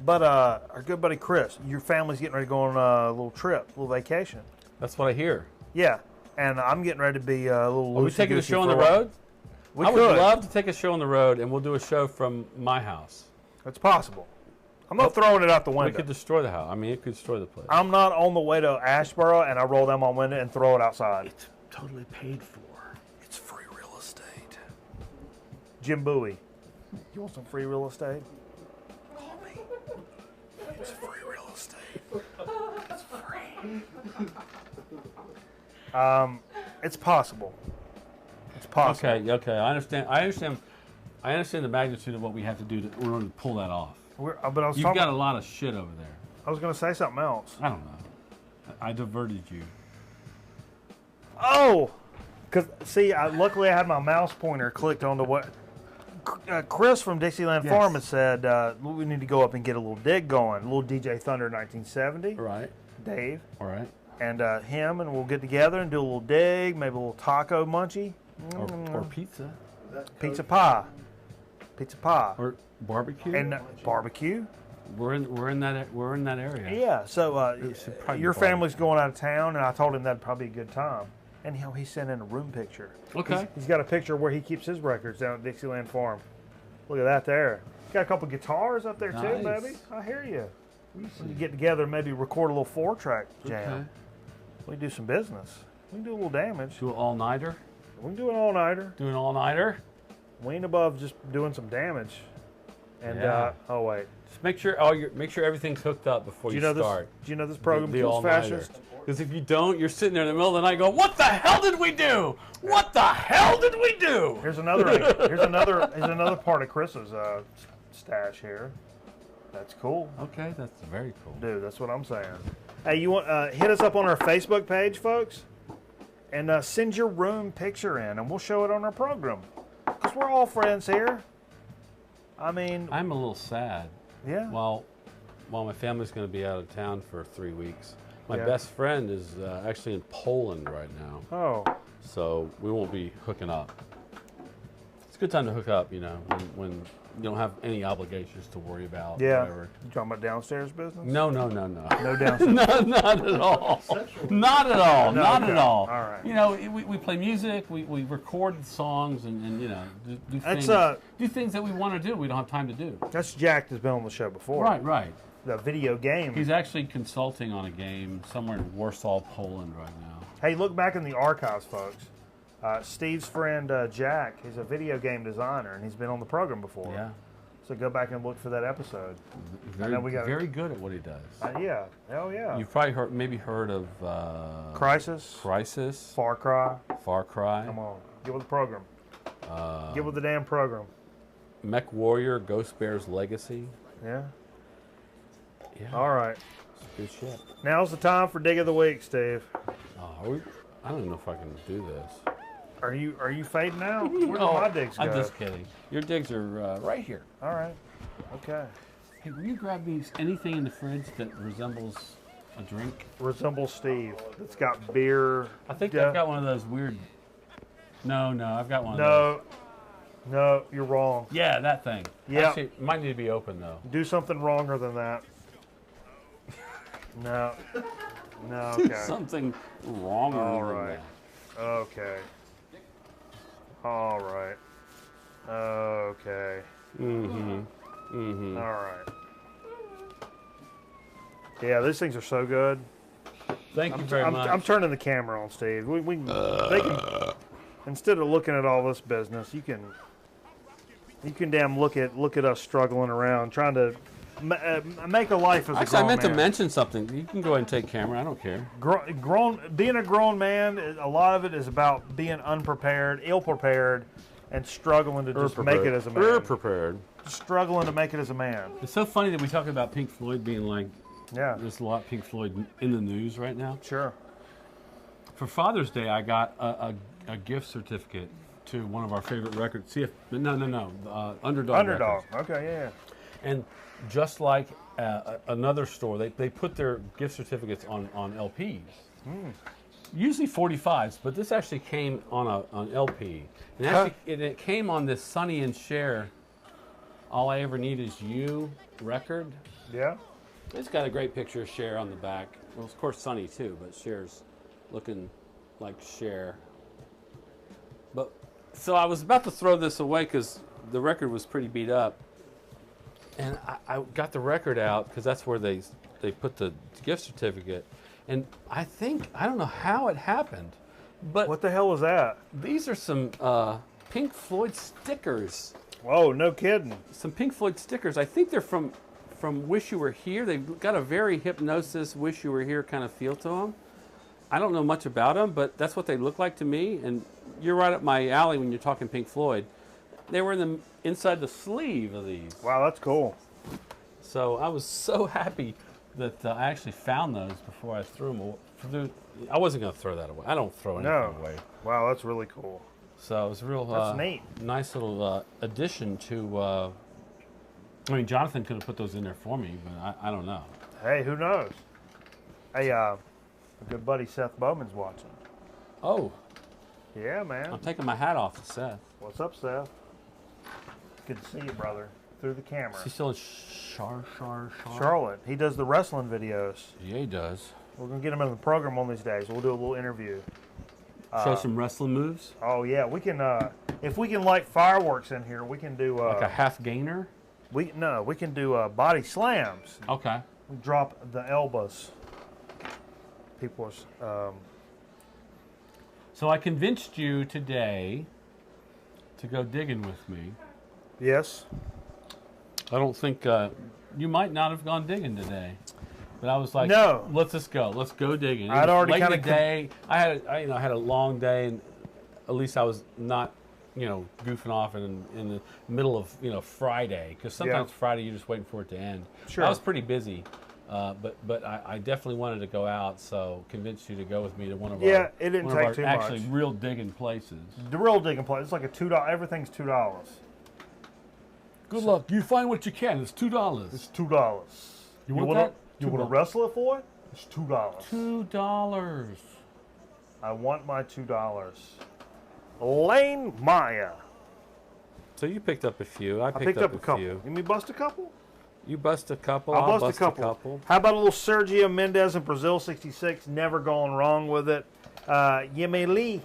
But our good buddy Chris, your family's getting ready to go on a little trip, a little vacation. That's what I hear. Yeah, and I'm getting ready to be a little. Are we taking a loosey-goosey show on for the a while. road? We I could. would love to take a show on the road, and we'll do a show from my house. It's possible. I'm not throwing it out the We window. could destroy the house. I mean, it could destroy the place. I'm not on the way to Asheboro and I roll down my window and throw it outside. It's totally paid for. It's free real estate. Jim Bowie, you want some free real estate? Call me. It's free real estate. It's free. It's possible. It's possible. Okay. I understand the magnitude of what we have to do in order to pull that off. But I was You've talking. got a lot of shit over there. I was going to say something else. I don't know. I diverted you. Oh, because see, luckily I had my mouse pointer clicked onto what Chris from Dixieland Yes. Farm had said. We need to go up and get a little dig going. A little DJ Thunder 1970. All right. Dave All right. and him, and we'll get together and do a little dig, maybe a little taco munchie, Or pizza. pizza pie, Or barbecue. and barbecue. we're in that area. Yeah. So should probably your be family's going out of town, and I told him that'd probably be a good time. And he sent in a room picture. Okay. He's got a picture where he keeps his records down at Dixieland Farm. Look at that there. Got a couple guitars up there too, Nice. baby. I hear you. We can get together and maybe record a little 4-track jam. Okay. We can do some business. We can do a little damage. Do an all-nighter. We can do an all-nighter. Do an all-nighter. We ain't above just doing some damage. And Yeah. oh wait, Just make sure everything's hooked up before Do you you know start. this? Do you know this program The kills all-nighter. fascists? Because if you don't, you're sitting there in the middle of the night going, "What the hell did we do? What the hell did we do?" Here's another part of Chris's stash here. That's cool, Okay, that's very cool. dude. That's what I'm saying. Hey, you want hit us up on our Facebook page, folks, and send your room picture in, and we'll show it on our program. Cause we're all friends here. I mean, I'm a little sad. yeah. While my family's going to be out of town for 3 weeks, my Yeah. best friend is actually in Poland right now, Oh, so we won't be hooking up. It's a good time to hook up, you know, when you don't have any obligations to worry about. yeah. Whatever. You talking about downstairs business? No. No downstairs. No, not at all. Not at all. No, Not okay. at all. All right. You know, we play music, we record songs, and you know, do That's, things, do things that we want to do. We don't have time to do. That's Jack that's been on the show before. Right. The video game. He's actually consulting on a game somewhere in Warsaw, Poland right now. Hey, look back in the archives, folks. Steve's friend Jack, he's a video game designer, and he's been on the program before. Yeah. So go back and look for that episode. Very, know we got- very good at what he does. Yeah, hell yeah. You've probably heard of Crisis, Crisis, Far Cry. Far Cry, Come on, get with the program. Get with the damn program. Mech Warrior, Ghost Bear's Legacy. Yeah. Yeah, All right. good shit. Now's the time for dig of the week, Steve. I don't know if I can do this. Are you fading out? Where do my digs go? I'm just kidding. Your digs are right here. All right. Okay. Hey, will you grab me anything in the fridge that resembles a drink? Resembles Steve. It's got beer. I think Yeah. I've got one of those weird. No, I've got one of those. No, you're wrong. Yeah, that thing. Yeah. Actually, it might need to be open though. Do something wronger than that. No. No, okay. Something wrong. All right. Okay. All right. Okay. Mm-hmm. All right. Yeah, these things are so good. Thank you very much. I'm turning the camera on, Steve. They can, instead of looking at all this business, you can damn look at us struggling around trying to make a life as a Actually, grown I meant to man. mention something. You can go ahead and take camera. I don't care. Being a grown man, a lot of it is about being unprepared, ill-prepared, and struggling to just make it as a man. We're prepared. Struggling to make it as a man. It's so funny that we talk about Pink Floyd being like, Yeah, there's a lot of Pink Floyd in the news right now. sure. For Father's Day, I got a gift certificate to one of our favorite records. Underdog. Underdog. Records. Okay, yeah. And just like another store, they put their gift certificates on LPs. Usually 45s, but this actually came on an LP. And actually, it came on this Sonny and Cher, All I Ever Need Is You record. Yeah. It's got a great picture of Cher on the back. Well, of course, Sonny too, but Cher's looking like Cher. But so I was about to throw this away because the record was pretty beat up, and I got the record out because that's where they put the gift certificate. And I don't know how it happened, but What the hell was that? these are some Pink Floyd stickers. Whoa, no kidding. Some Pink Floyd stickers. I think they're from Wish You Were Here. They've got a very Hypnosis, Wish You Were Here kind of feel to them. I don't know much about them, but that's what they look like to me. And you're right up my alley when you're talking Pink Floyd. They were inside the sleeve of these. Wow, that's cool. So I was so happy that I actually found those before I threw them away. I wasn't going to throw that away. I don't throw anything No. away. Wow, that's really cool. So it was a real That's neat. nice little addition to. I mean, Jonathan could have put those in there for me, but I don't know. Hey, who knows? Hey, a good buddy Seth Bowman's watching. Oh, Yeah, man. I'm taking my hat off to Seth. What's up, Seth? Good to see you, brother. Through the camera. Is he still in Charlotte. He does the wrestling videos. Yeah, he does. We're gonna get him in the program one of these days. We'll do a little interview. Show some wrestling moves, Oh yeah, we can. If we can light fireworks in here, we can do. like a half gainer. We can do body slams. We drop the elbows. People's. So I convinced you today to go digging with me. Yes. I don't think you might not have gone digging today, but I was like, No. let's just go. Let's go digging. It I'd was already late in the kinda day. I had a long day, and at least I was not goofing off in the middle of Friday, because sometimes Friday you're just waiting for it to end. Sure. I was pretty busy. But I definitely wanted to go out, so convinced you to go with me to one of Yeah, our, it didn't one take of our too actually much. real digging places. The real digging place. It's like a $2. Everything's $2. Good luck. You find what you can. It's $2. It's $2. You want wanna, that? You want to $2. wrestle it for it? It's $2. $2. I want my $2. Lane Maya. So you picked up a few. I I picked up a couple. few. You mean bust a couple? You bust a couple. I'll I'll bust a couple. couple. How about a little Sergio Mendes in Brazil '66? Never gone wrong with it. Yeme Lee.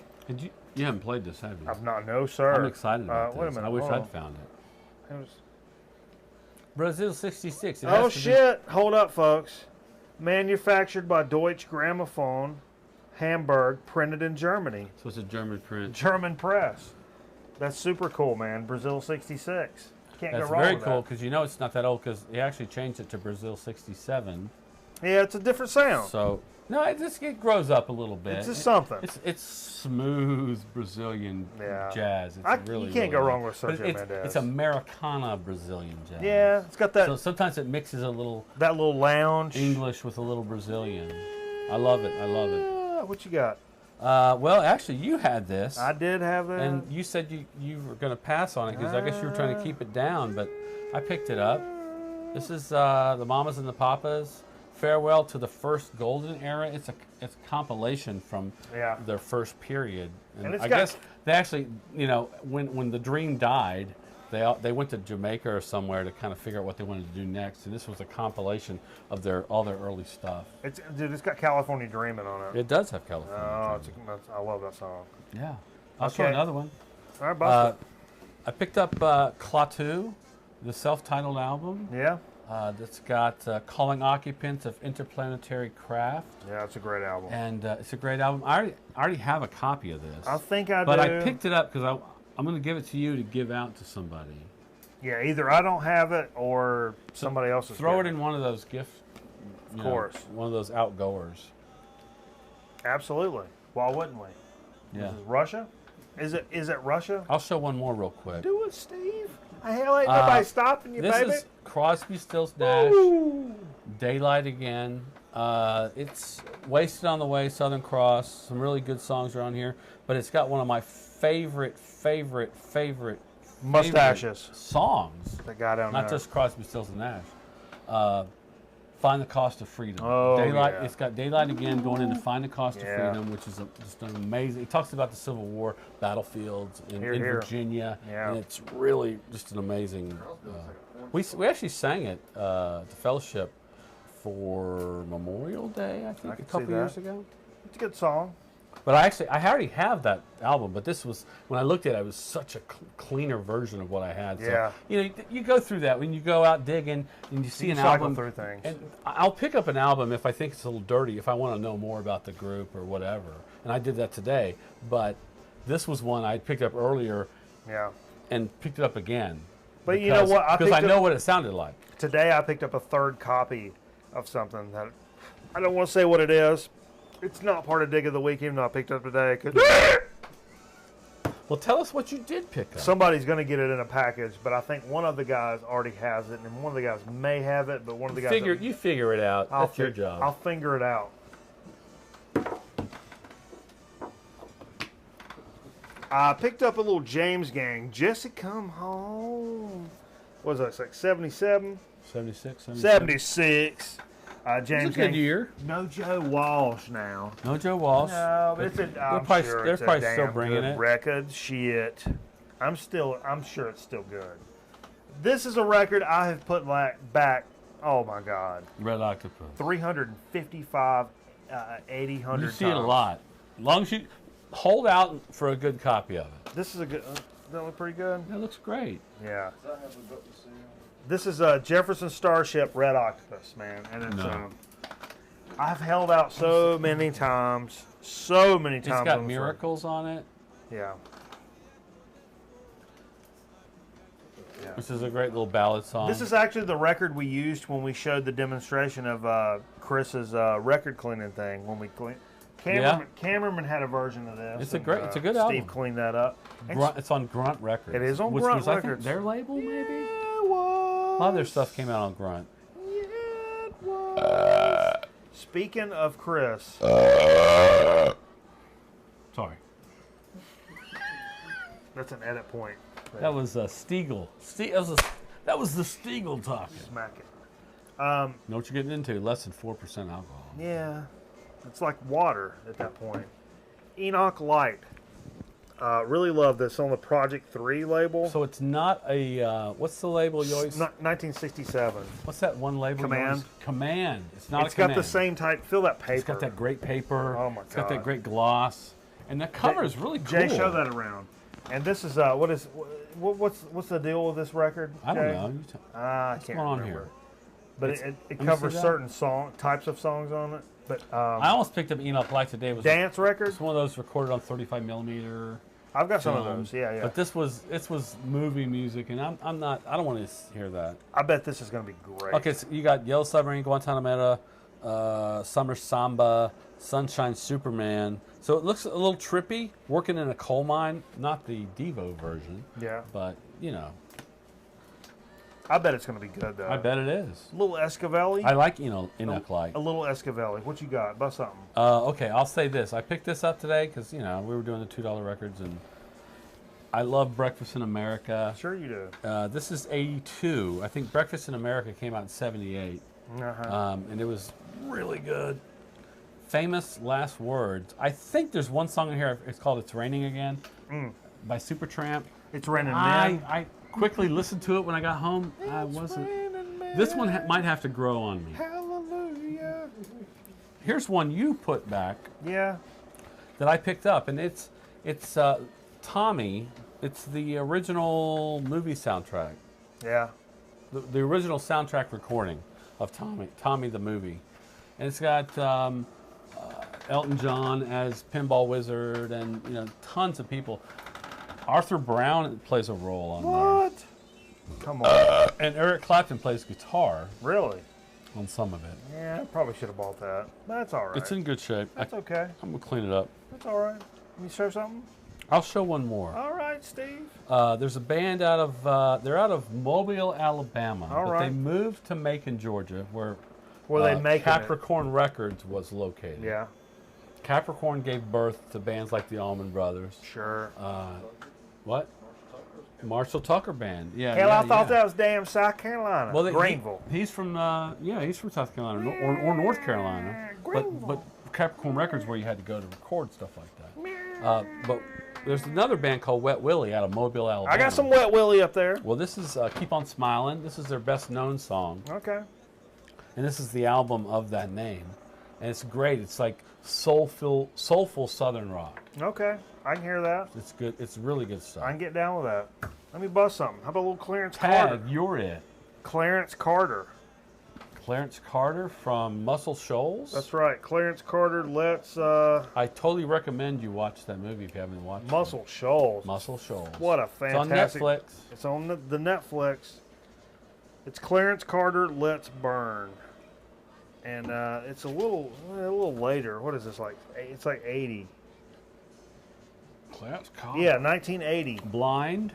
You haven't played this, have you? I've not, no sir. I'm excited about wait a this. minute. I wish hold I'd on. found it. It was- Brazil 66. It Oh has to be- shit! Hold up, folks. Manufactured by Deutsche Grammophon, Hamburg. Printed in Germany. So it's a German print. German press. That's super cool, man. Brazil '66. Can't That's go wrong very with cool, that. because it's not that old, because he actually changed it to Brazil 67. Yeah, it's a different sound. So no, it grows up a little bit. It's just something. It's smooth Brazilian Yeah. jazz. It's You really can't go really wrong nice. with But Sergio it's, Mendes. It's Americana Brazilian jazz. Yeah, it's got that So sometimes it mixes a little that little lounge. English with a little Brazilian. I love it. I love it. What you got? Well, actually, you had this, I did have that. and you said you were going to pass on it because I guess you were trying to keep it down, but I picked it up. This is the Mamas and the Papas. Farewell to the First Golden Era. It's a compilation from Yeah. their first period, And it's I got- guess they actually, when the Dream died, they went to Jamaica or somewhere to kind of figure out what they wanted to do next, and this was a compilation of all their early stuff. It's got California Dreaming on it. It does have California. Oh, Dreaming. I love that song. Yeah. I'll show Okay. another one. All right, bust I picked up Klaatu, the self-titled album. it. Yeah, That's got Calling Occupants of Interplanetary Craft, yeah, it's a great album. and it's a great album. I already have a copy of this, I think I but do. I picked it up because I'm going to give it to you to give out to somebody. Yeah, either I don't have it or somebody else is. Throw it getting in one of those gift, Of course. one of those outgoers. Absolutely. Why wouldn't we? Yeah. This is Russia? Is it Russia? I'll show one more real quick. Do it, Steve. Hell ain't nobody stopping you, This baby. is Crosby, Stills, Nash. Ooh. Daylight Again. It's Wasted on the Way, Southern Cross. Some really good songs are on here, but it's got one of my favorite Mustaches. songs. The guy down Not there. just Crosby, Stills, and Nash. Find the Cost of Freedom. Oh, Daylight. yeah. It's got Daylight Again going into Find the Cost of Yeah. Freedom, which is just an amazing. It talks about the Civil War battlefields in Hear, hear. Virginia, Yeah. and it's really just an amazing. We actually sang it at the Fellowship for Memorial Day, I think, a can see couple years that. ago. It's a good song. But I already have that album. But this was, when I looked at it, it was such a cleaner version of what I had. So, Yeah. you go through that when you go out digging and you see You an cycle album. through things. And I'll pick up an album if I think it's a little dirty, if I want to know more about the group or whatever. And I did that today. But this was one I picked up earlier Yeah. and picked it up again. But you know what? Because I picked know up- what it sounded like. Today I picked up a third copy of something that I don't want to say what it is. It's not part of Dig of the Week, even though I picked it up today. 'Cause Well, tell us what you did pick up. somebody's going to get it in a package, but I think one of the guys already has it, and one of the guys may have it, but one of the guys... You figure it out. That's your job. I'll finger it out. I picked up a little James Gang. Jesse Come Home. What was that, like 77? 76, 76. James It was a Gang. good year. No Joe Walsh now. No Joe Walsh. No, but it's a, I'm probably- sure they're it's a probably still damn bringing good it. record. Shit. I'm sure it's still good. This is a record I have put back, oh my God, Red Octopus. 355, 80, 100 You see it a times. lot. As long as you hold out for a good copy of it. This is a good, that look pretty good? That looks great. Yeah. This is Jefferson Starship Red Octopus, man. And it's, No. I've held out so many times. So many It's times. got on this miracles on it. record. Yeah. which is a great little ballad song. This is actually the record we used when we showed the demonstration of Chris's record cleaning thing. When we clean, Cameraman had a version of this. It's a great, it's a good album. Steve cleaned that up. It's on Grunt Records. It is on which Grunt was, I think, Records. their label, maybe. Yeah, it was. A lot of their stuff came out on Grunt. Yeah, it was. Speaking of Chris, Sorry, that's an edit point. that was Stiegel. That was the Stiegel talking. Smack it. Know what you're getting into? Less than 4% alcohol. Yeah, it's like water at that point. Enoch Light. Really love this on the Project 3 label. So it's not a what's the label you always? 1967. What's that one label? you Command. always- Command. It's not. It's a got Command. the same type. Feel that paper. It's got that great paper. Oh my It's got that God. great gloss, and the cover is really cool. Jay, show that around. And this is what's the deal with this record? I don't Jay? know. I can't going on remember. here? But It's- it let me covers see that. certain types of songs on it. But I almost picked up Enoch Light today. It was dance records. It's one of those recorded on 35 millimeter. I've got some of film. those. Yeah. But this was movie music, and I'm not. I don't want to hear that. I bet this is going to be great. Okay, so you got Yellow Submarine, Guantanamera, Summer Samba, Sunshine Superman. So it looks a little trippy, working in a coal mine. Not the Devo version, Yeah. but you know, I bet it's going to be good though. I bet it is. A little Escavelli. I like Enoch Light. A little Escavelli. What you got? Bust something. Okay, I'll say this. I picked this up today because, we were doing the $2 records, and I love Breakfast in America. Sure you do. This is 82. I think Breakfast in America came out in 78, Uh-huh. and it was really good. Famous Last Words. I think there's one song in here. It's called It's Raining Again by Supertramp. It's raining I men. quickly listened to it when I got home. I wasn't. This one might have to grow on me. Hallelujah. Here's one you put back Yeah. that I picked up, and it's Tommy. It's the original movie soundtrack, Yeah. the original soundtrack recording of Tommy the movie, and it's got Elton John as Pinball Wizard, and tons of people. Arthur Brown plays a role on What? Come on. there, and Eric Clapton plays guitar Really? on some of it. Yeah, I probably should have bought that. That's all right. It's in good shape. That's okay. I'm gonna clean it up. That's all right. Let me show something. I'll show one more. All right, Steve. There's a band out of they're out of Mobile, Alabama, All but right. they moved to Macon, Georgia, where They make Capricorn Records was located. Yeah. Capricorn gave birth to bands like the Allman Brothers. Sure. What? Marshall Tucker Band. Yeah. Hell, yeah, I thought yeah. that was damn South Carolina. Well, Greenville. He's from he's from South Carolina or North Carolina. But Capricorn Records where you had to go to record stuff like that. But there's another band called Wet Willie out of Mobile, Alabama. I got some Wet Willie up there. Well, this is Keep on Smiling. This is their best known song. Okay. And this is the album of that name. And it's great. It's like soulful Southern rock. Okay. I can hear that. It's good. It's really good I stuff. can get down with that. Let me bust something. How about a little Clarence Carter? Tag, you're it. Clarence Carter. Clarence Carter from Muscle Shoals. That's right. Clarence Carter. Let's I totally recommend you watch that movie if you haven't watched Muscle Shoals. it. Muscle Shoals. What a It's fantastic. on Netflix. It's on the Netflix. It's Clarence Carter. Let's Burn. And it's a little later. What is this like? It's like 80. Clarence Carter. Yeah, 1980. Blind.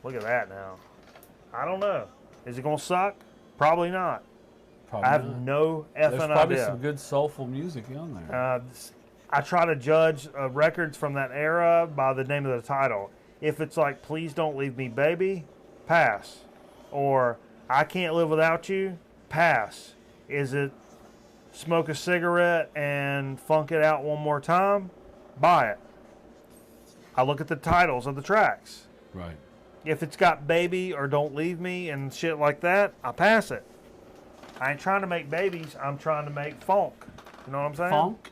Look at that now. I don't know. Is it gonna suck? Probably not. Probably I have not. no There's effing probably idea. some good soulful music on there. I try to judge records from that era by the name of the title. If it's like "Please Don't Leave Me, Baby," pass. Or "I Can't Live Without You," pass. Is it "Smoke a Cigarette and Funk It Out One More Time"? Buy it. I look at the titles of the tracks. Right. If it's got "Baby" or "Don't Leave Me" and shit like that, I pass it. I ain't trying to make babies. I'm trying to make funk. You know what I'm saying? Funk?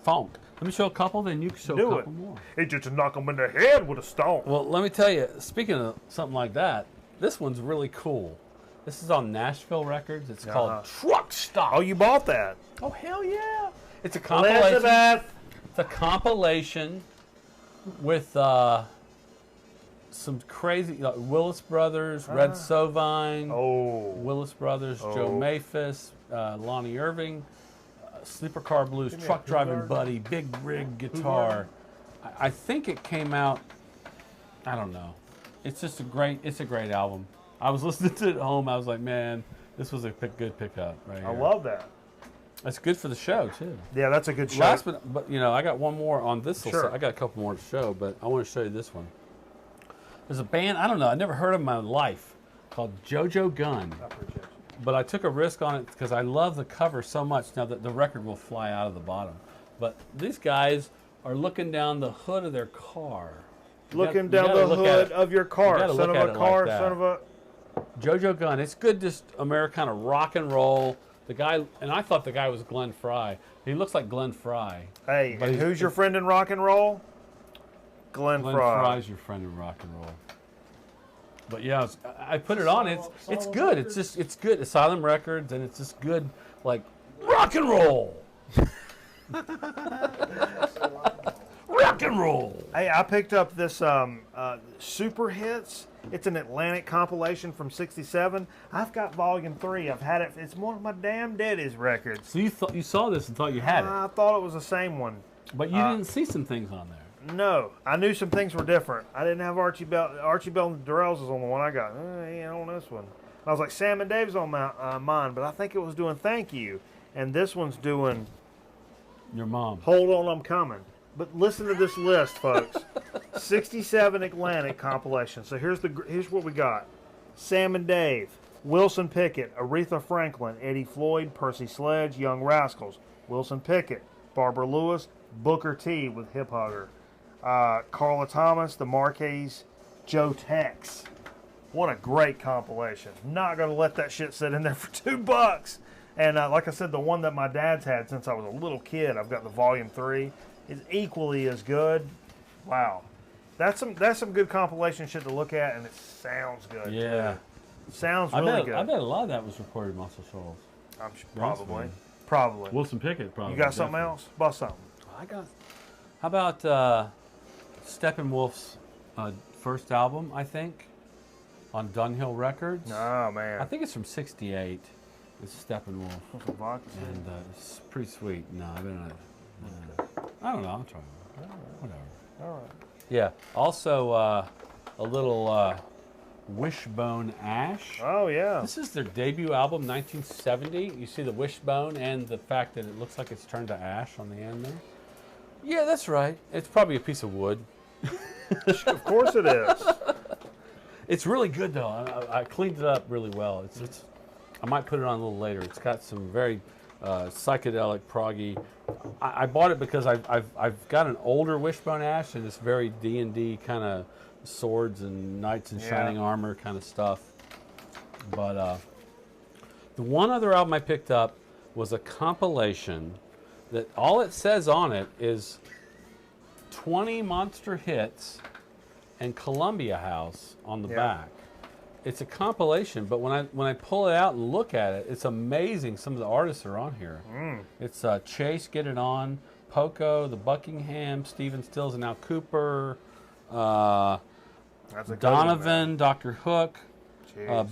Funk. Let me show a couple, then you can show Do a it. couple more. It's just to knock them in the head with a stone. Well, let me tell you, speaking of something like that, this one's really cool. This is on Nashville Records. It's called Truck Stop. Oh, you bought that? Oh, hell yeah. It's a compilation. Elizabeth. It's a compilation with some crazy Willis Brothers, Red Sovine, Oh. Willis Brothers, Joe Maphis, Lonnie Irving, Sleeper Car Blues, Truck Driving Buddy, Big Rig Guitar. I think it came out. I don't know. It's just a great album. I was listening to it at home. I was like, man, this was a good pickup right here. I love that. That's good for the show too. Yeah, that's a good show. Last but I got one more on this. Sure. I got a couple more to show, but I want to show you this one. There's a band, I don't know, I never heard of in my life, called JoJo Gunn. But I took a risk on it because I love the cover so much. Now that the record will fly out of the bottom. But these guys are looking down the hood of their car. Looking down the hood of your car. Son of a car, son of a... JoJo Gunn. It's good, just Americana rock and roll. The guy, and I thought the guy was Glenn Fry. He looks like Glenn Fry. Hey, and who's your friend in rock and roll? Glenn Fry. Glenn Fry's your friend in rock and roll. But yeah, I put it on. It's good. It's good. Asylum Records, and it's just good, like rock and roll. Rock and roll. Hey, I picked up this Super Hits. It's an Atlantic compilation from '67. I've got Volume 3. I've had it. It's one of my damn daddy's records. So you saw this and thought you had it. I thought it was the same one. But you didn't see some things on there. No, I knew some things were different. I didn't have Archie Bell. Archie Bell and the Durrells was on the one I got. He ain't on this one. I was like, Sam and Dave's on mine, but I think it was doing Thank You. And this one's doing Your Mom. Hold On, I'm Coming. But listen to this list, folks. 67 Atlantic compilation. So here's what we got. Sam and Dave, Wilson Pickett, Aretha Franklin, Eddie Floyd, Percy Sledge, Young Rascals, Wilson Pickett, Barbara Lewis, Booker T with Hip Hugger, Carla Thomas, the Marquis, Joe Tex. What a great compilation. Not going to let that shit sit in there for $2. And like I said, the one that my dad's had since I was a little kid, I've got the Volume 3, is equally as good. Wow. That's some good compilation shit to look at, and it sounds good. Yeah. Too. Sounds really good. I bet a lot of that was recorded in Muscle Shoals. Probably. Wilson Pickett, probably. You got something else? Bust something. How about Steppenwolf's first album, I think, on Dunhill Records? Oh, man. I think it's from '68. It's Steppenwolf. Some vodka. And it's pretty sweet. No, I don't know. I'll try it. Whatever. All right. Yeah. Also, a little Wishbone Ash. Oh, yeah. This is their debut album, 1970. You see the wishbone and the fact that it looks like it's turned to ash on the end there. Yeah, that's right. It's probably a piece of wood. Of course it is. It's really good though. I cleaned it up really well. It's. I might put it on a little later. It's got some very psychedelic, proggy. I bought it because I've got an older Wishbone Ash and it's very D&D kind of swords and knights in shining armor kind of stuff. But the one other album I picked up was a compilation that all it says on it is 20 monster hits and Columbia House on the back. It's a compilation, but when I pull it out and look at it, it's amazing. Some of the artists are on here. It's Chase, Get It On, Poco, the Buckingham, Stephen Stills and Al Cooper, Donovan, Dr. Hook,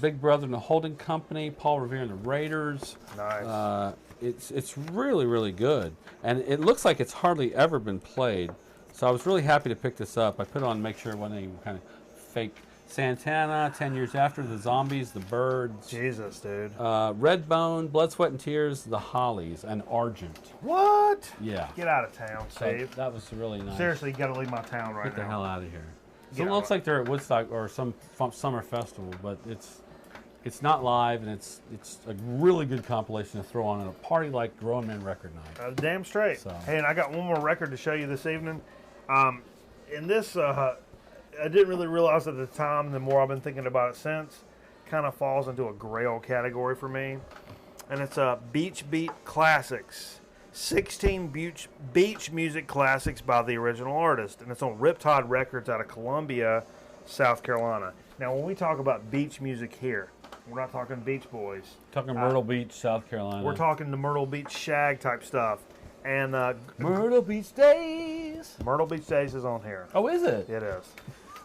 Big Brother and the Holding Company, Paul Revere and the Raiders. Nice. It's really, really good. And it looks like it's hardly ever been played. So I was really happy to pick this up. I put it on to make sure it wasn't any kind of fake. Santana, 10 Years After, The Zombies, The Birds. Jesus, dude. Redbone, Blood, Sweat, and Tears, The Hollies, and Argent. What? Yeah. Get out of town, So Steve. that was really nice. Seriously, you got to leave my town right now. Get the hell out of here. So Get it looks out. like they're at Woodstock or some summer festival, but it's not live, and it's a really good compilation to throw on at a party like Grown Men Record Night. Damn straight. So. Hey, and I got one more record to show you this evening. In this, I didn't really realize at the time, and the more I've been thinking about it since, kind of falls into a grail category for me. And it's Beach Beat Classics. 16 beach music classics by the original artist. And it's on Riptide Records out of Columbia, South Carolina. Now, when we talk about beach music here, we're not talking Beach Boys. Talking Myrtle Beach, South Carolina. We're talking the Myrtle Beach Shag type stuff. And Myrtle Beach Days. Myrtle Beach Days is on here. Oh, is it? It is.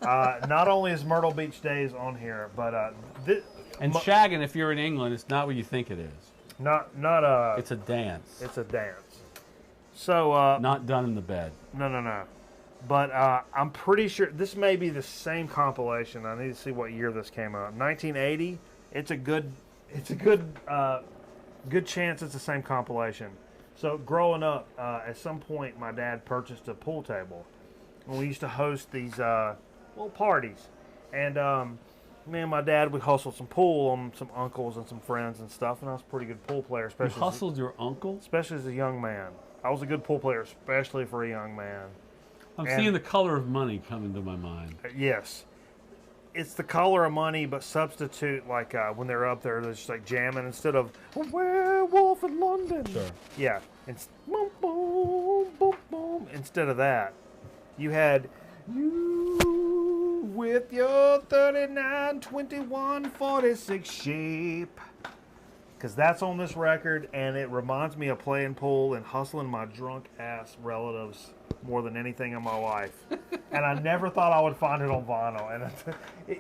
Not only is Myrtle Beach Days on here, but And shagging, if you're in England, it's not what you think it is. It's It's a dance. a dance. So Not done in the bed. no. But I'm pretty sure this may be the same compilation. I need to see what year this came out. 1980. It's a good chance it's the same compilation. So growing up, at some point, my dad purchased a pool table, and we used to host these little parties. And me and my dad, we hustled some pool on some uncles and some friends and stuff. And I was a pretty good pool player, You especially hustled your uncle? especially as a young man. I was a good pool player, especially for a young man. I'm And- seeing the color of money come into my mind. Yes. It's the color of money, but substitute like when they're up there, they're just like jamming instead of a werewolf in London. Sure. Yeah. It's boom, boom, boom, boom. Instead of that, you had you with your 39, 21, 46 sheep. Because that's on this record, and it reminds me of playing pool and hustling my drunk ass relatives more than anything in my life. And I never thought I would find it on vinyl. And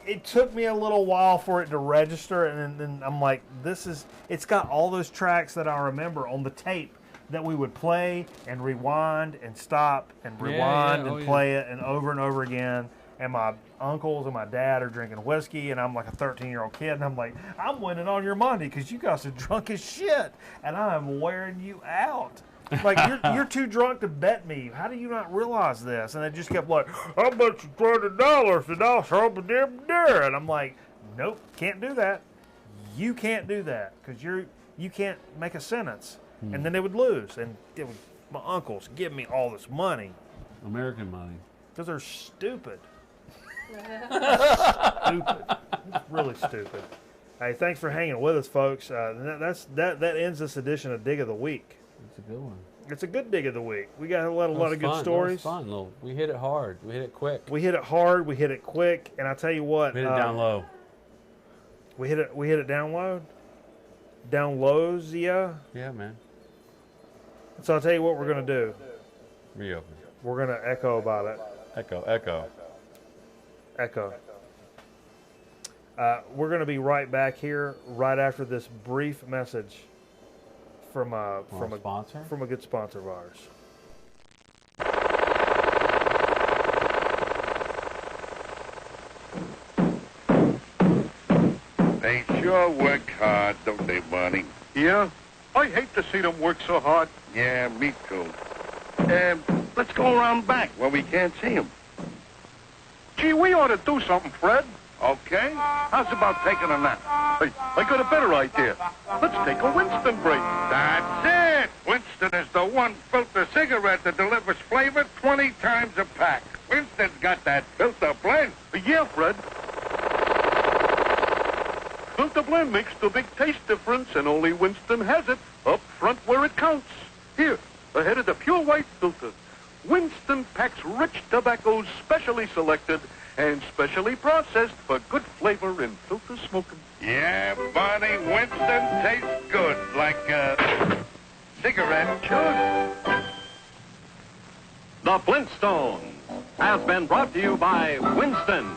it took me a little while for it to register, and then I'm like, it's got all those tracks that I remember on the tape that we would play and rewind and stop and rewind and play it and over again. And my uncles and my dad are drinking whiskey, and I'm like a 13-year-old kid, and I'm like, I'm winning on your money because you guys are drunk as shit, and I'm wearing you out. Like, you're too drunk to bet me. How do you not realize this? And they just kept like, I bet you $20 and I'll show up a damn dare. And I'm like, nope, can't do that. You can't do that because you can't make a sentence. And then they would lose, and my uncles give me all this money American money. because they're stupid. Stupid. It's really stupid. Hey, thanks for hanging with us, folks. That ends this edition of Dig of the Week. It's a good one. It's a good dig of the week. We got a lot of good Fun. stories. That was fun. We hit it hard. We hit it quick. We hit it hard. We hit it quick. And I tell you what, We hit it down low. We hit it down low. Down lows, yeah. Yeah, man. So I'll tell you what we're gonna do. Reopen. We're gonna echo about it. Echo. Echo. We're going to be right back here right after this brief message from a sponsor? From a good sponsor of ours. They sure work hard, don't they, Barney? Yeah? I hate to see them work so hard. Yeah, me too. Let's go around back where we can't see them. Gee, we ought to do something, Fred. Okay? How's about taking a nap? Hey, I got a better idea. Let's take a Winston break. That's it! Winston is the one filter cigarette that delivers flavor 20 times a pack. Winston's got that filter blend. Yeah, Fred. Filter blend makes the big taste difference, and only Winston has it up front where it counts. Here, ahead of the pure white filter. Winston packs rich tobaccos specially selected and specially processed for good flavor in filter smoking. Yeah, Barney, Winston tastes good, like a cigarette should. The Flintstones has been brought to you by Winston,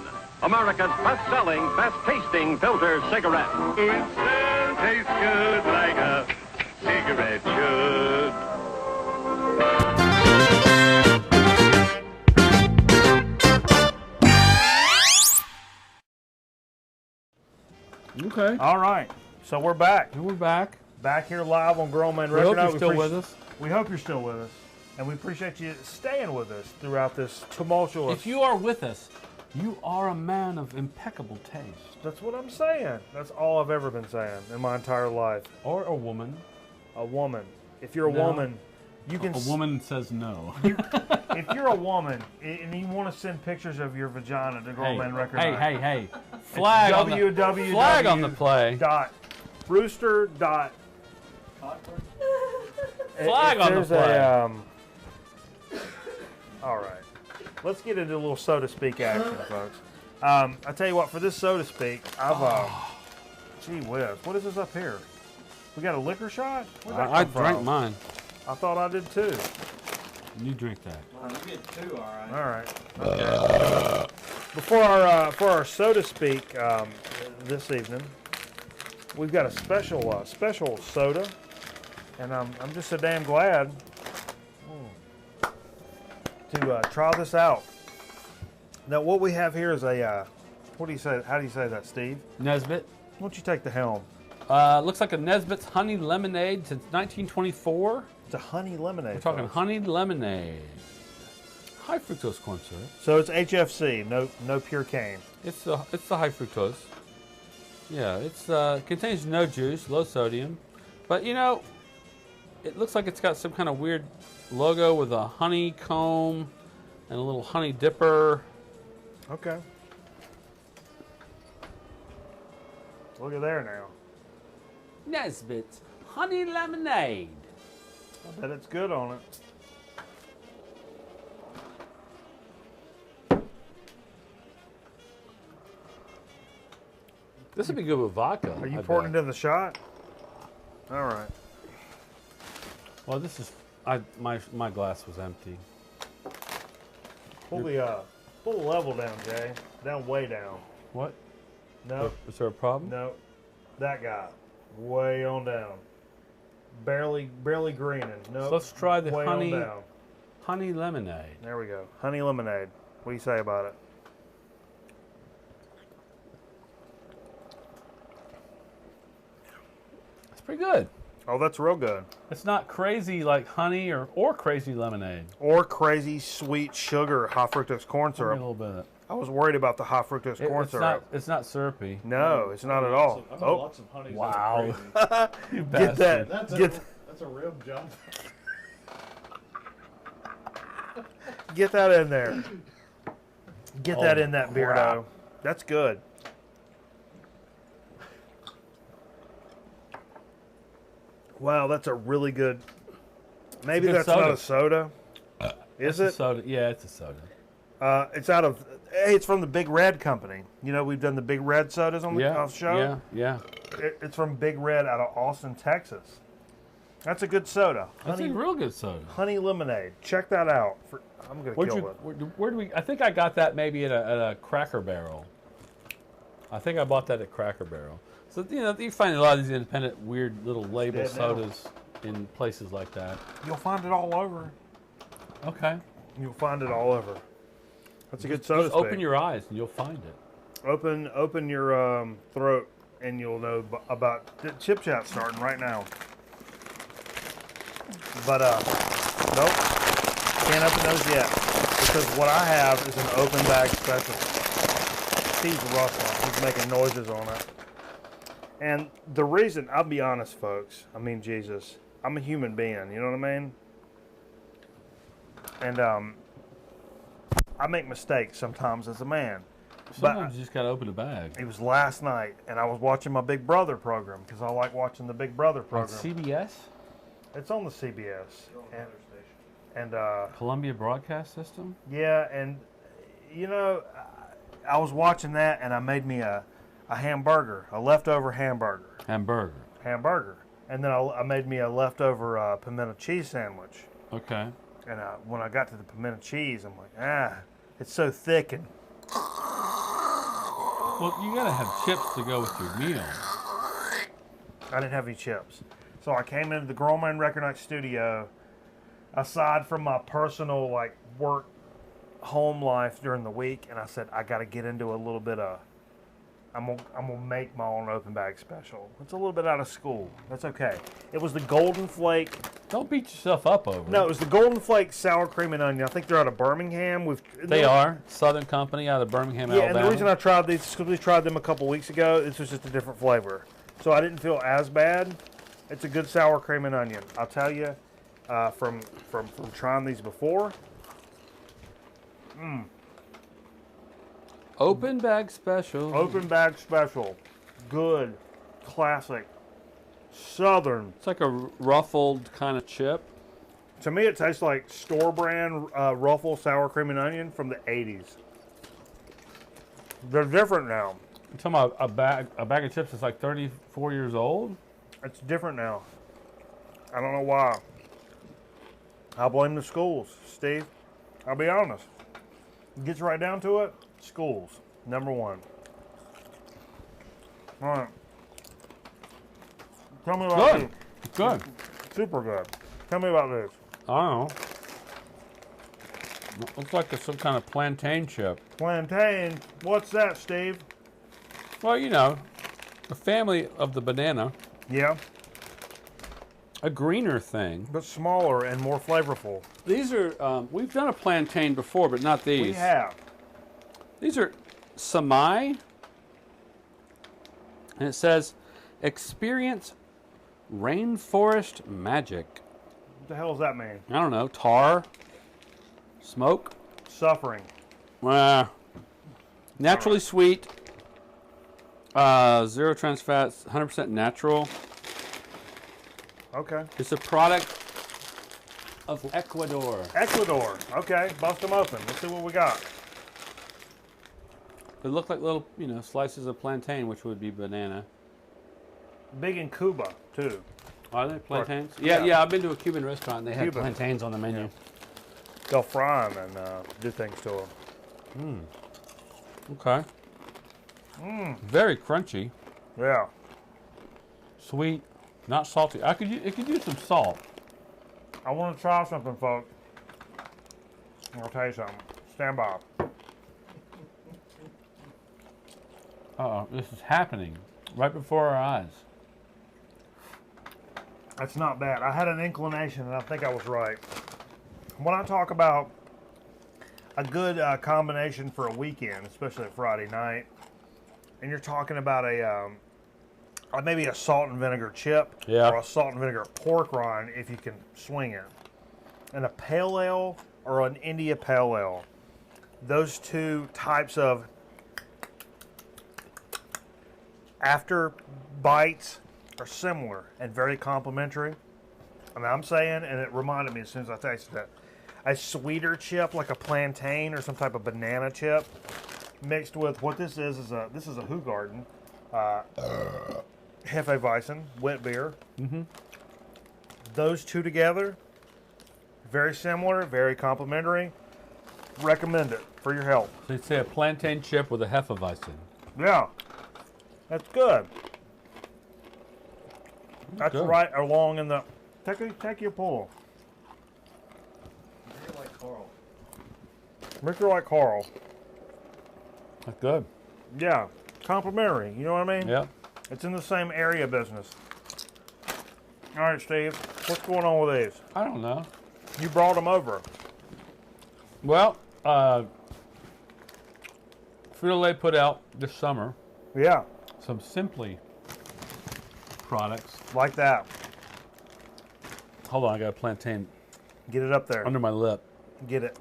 America's best-selling, best-tasting filter cigarette. Winston tastes good like a cigarette should. Okay. All right. So we're back. And we're back. Back here live on Grown Man We Record hope Night. you're still with us. We hope you're still with us. And we appreciate you staying with us throughout this tumultuous. If you are with us, you are a man of impeccable taste. That's what I'm saying. That's all I've ever been saying in my entire life. Or a woman. A woman. If you're a No. woman, you can. A woman says no. If you're a woman and you want to send pictures of your vagina to Grown Man Record Night, hey. Flag on the www. flag on the play. Rooster. Flag on the play. All right. Let's get into a little so to speak action, folks. I tell you what, for this so to speak, gee whiz, what is this up here? We got a liquor shot? Where'd that I come from? drank mine. I thought I did too. You drink that. You get two, all right. All right. Okay. for our soda speak this evening, we've got a special soda, and I'm just so damn glad to try this out. Now, what we have here is a what do you say? How do you say that, Steve? Nesbitt. Why don't you take the helm? Looks like a Nesbitt's honey lemonade since 1924. It's a honey lemonade. We're talking folks. honey lemonade. High fructose corn syrup. So it's HFC, no pure cane. It's the high fructose. Yeah, it's contains no juice, low sodium, but you know, it looks like it's got some kind of weird logo with a honeycomb and a little honey dipper. Okay. Look at there now. Nesbitt's honey lemonade. I bet it's good on it. This would be good with vodka. Are you I pouring bet. it in the shot? All right. Well, this is my glass was empty. Pull the level down, Jay. Down, way down. What? No, Is there a problem? no. That guy. Way on down. Barely greening. No. So let's try the way honey- on down. Honey lemonade. There we go. Honey lemonade. What do you say about it? It's pretty good. Oh, that's real good. It's not crazy like honey or crazy lemonade. Or crazy sweet sugar high fructose corn Give me a syrup. little bit of it. I was worried about the high fructose corn syrup. It's not syrupy. No, it's not at all. I know Oh, lots of honeys. Wow. That are crazy. You get that. bastard. That's a rim jump. Get that in there. Get that in that beardo. crap. That's good. Wow, that's a really good. Maybe good that's not soda. a soda. Is It's a it? soda. Yeah, it's a soda. It's out of. Hey, it's from the Big Red Company. You know, we've done the Big Red sodas on the Yeah, show. yeah. It's from Big Red out of Austin, Texas. That's a good soda. That's a real good soda. Honey lemonade. Check that out. I'm gonna Where'd kill you, it. where do we? I think I got that maybe at a Cracker Barrel. I think I bought that at Cracker Barrel. So you know, you find a lot of these independent, weird little label Dead now. sodas in places like that. You'll find it all over. Okay. You'll find it all over. That's a good soda. Just open speak. your eyes and you'll find it. Open your throat, and you'll know about the chip chat starting right now. But nope, can't open those yet because what I have is an open bag special. Steve's rustling. He's making noises on it. And the reason, I'll be honest, folks. I mean, Jesus, I'm a human being. You know what I mean? And I make mistakes sometimes as a man. Sometimes you just gotta open a bag. It was last night, and I was watching my Big Brother program because I like watching the Big Brother On program. CBS, It's on the CBS. And Columbia Broadcast System. yeah, and you know, I was watching that, and I made me a hamburger, a leftover hamburger, and then I made me a leftover pimento cheese sandwich. Okay. And when I got to the pimento cheese, I'm like, it's so thick and. Well, you gotta have chips to go with your meal. I didn't have any chips. So I came into the Grown Man Record Night studio, aside from my personal like work home life during the week, and I said I got to get into a little bit of I'm gonna make my own open bag special. It's a little bit out of school. That's okay. It was the Golden Flake. Don't beat yourself up over No, it. it was the Golden Flake sour cream and onion. I think they're out of Birmingham. They are Southern Company out of Birmingham, Yeah, Alabama. and the reason I tried these is because we tried them a couple weeks ago. This was just a different flavor, so I didn't feel as bad. It's a good sour cream and onion. I'll tell you, from trying these before. Open bag special. Open bag special, good, classic, Southern. It's like a ruffled kind of chip. To me, it tastes like store brand Ruffle sour cream and onion from the '80s. They're different now. You're talking about a bag of chips that's like 34 years old? It's different now. I don't know why. I blame the schools, Steve. I'll be honest. It gets right down to it. schools, #1. All right. Tell me about Good. these. Good. Super good. Tell me about this. I don't know. Looks like it's some kind of plantain chip. Plantain. What's that, Steve? Well, you know, the family of the banana. Yeah, A greener thing. but smaller and more flavorful. These are, we've done a plantain before, but not these. We have. These are Samai. And it says, experience rainforest magic. What the hell does that mean? I don't know, tar, smoke, Suffering. naturally sweet, 0 trans fats, 100% natural. Okay. It's a product of Ecuador. Ecuador. Okay, bust them open. Let's see what we got. They look like little, you know, slices of plantain, which would be banana. Big in Cuba, too. Are they plantains? yeah. Yeah, I've been to a Cuban restaurant. And they had Cuban. plantains on the menu. They'll fry them and do things to them. Okay. Very crunchy, Yeah. sweet, not salty. It could use some salt. I want to try something, folks. I'll tell you something. Stand by. Uh-oh, this is happening right before our eyes. That's not bad. I had an inclination, and I think I was right. When I talk about a good combination for a weekend, especially a Friday night, and you're talking about a maybe a salt and vinegar chip Yeah. or a salt and vinegar pork rind if you can swing it, and a pale ale or an India pale ale, those two types of after bites are similar and very complementary. I mean, I'm saying, and it reminded me as soon as I tasted that, a sweeter chip like a plantain or some type of banana chip, mixed with what this is a Hoegaarden, Hefeweizen wet beer. Those two together, very similar, very complementary. Recommend it for your health. So you'd say a plantain chip with a Hefeweizen. Yeah, that's good. That's Good. right along in the. Take your pull. Make it like Carl. Make it like Carl. That's good. Yeah, complimentary. You know what I mean? Yeah. It's in the same area business. All right, Steve. What's going on with these? I don't know. You brought them over. Well, Frito-Lay put out this summer Yeah, some Simply products. like that. Hold on, I got a plantain Get it up there. under my lip. Get it.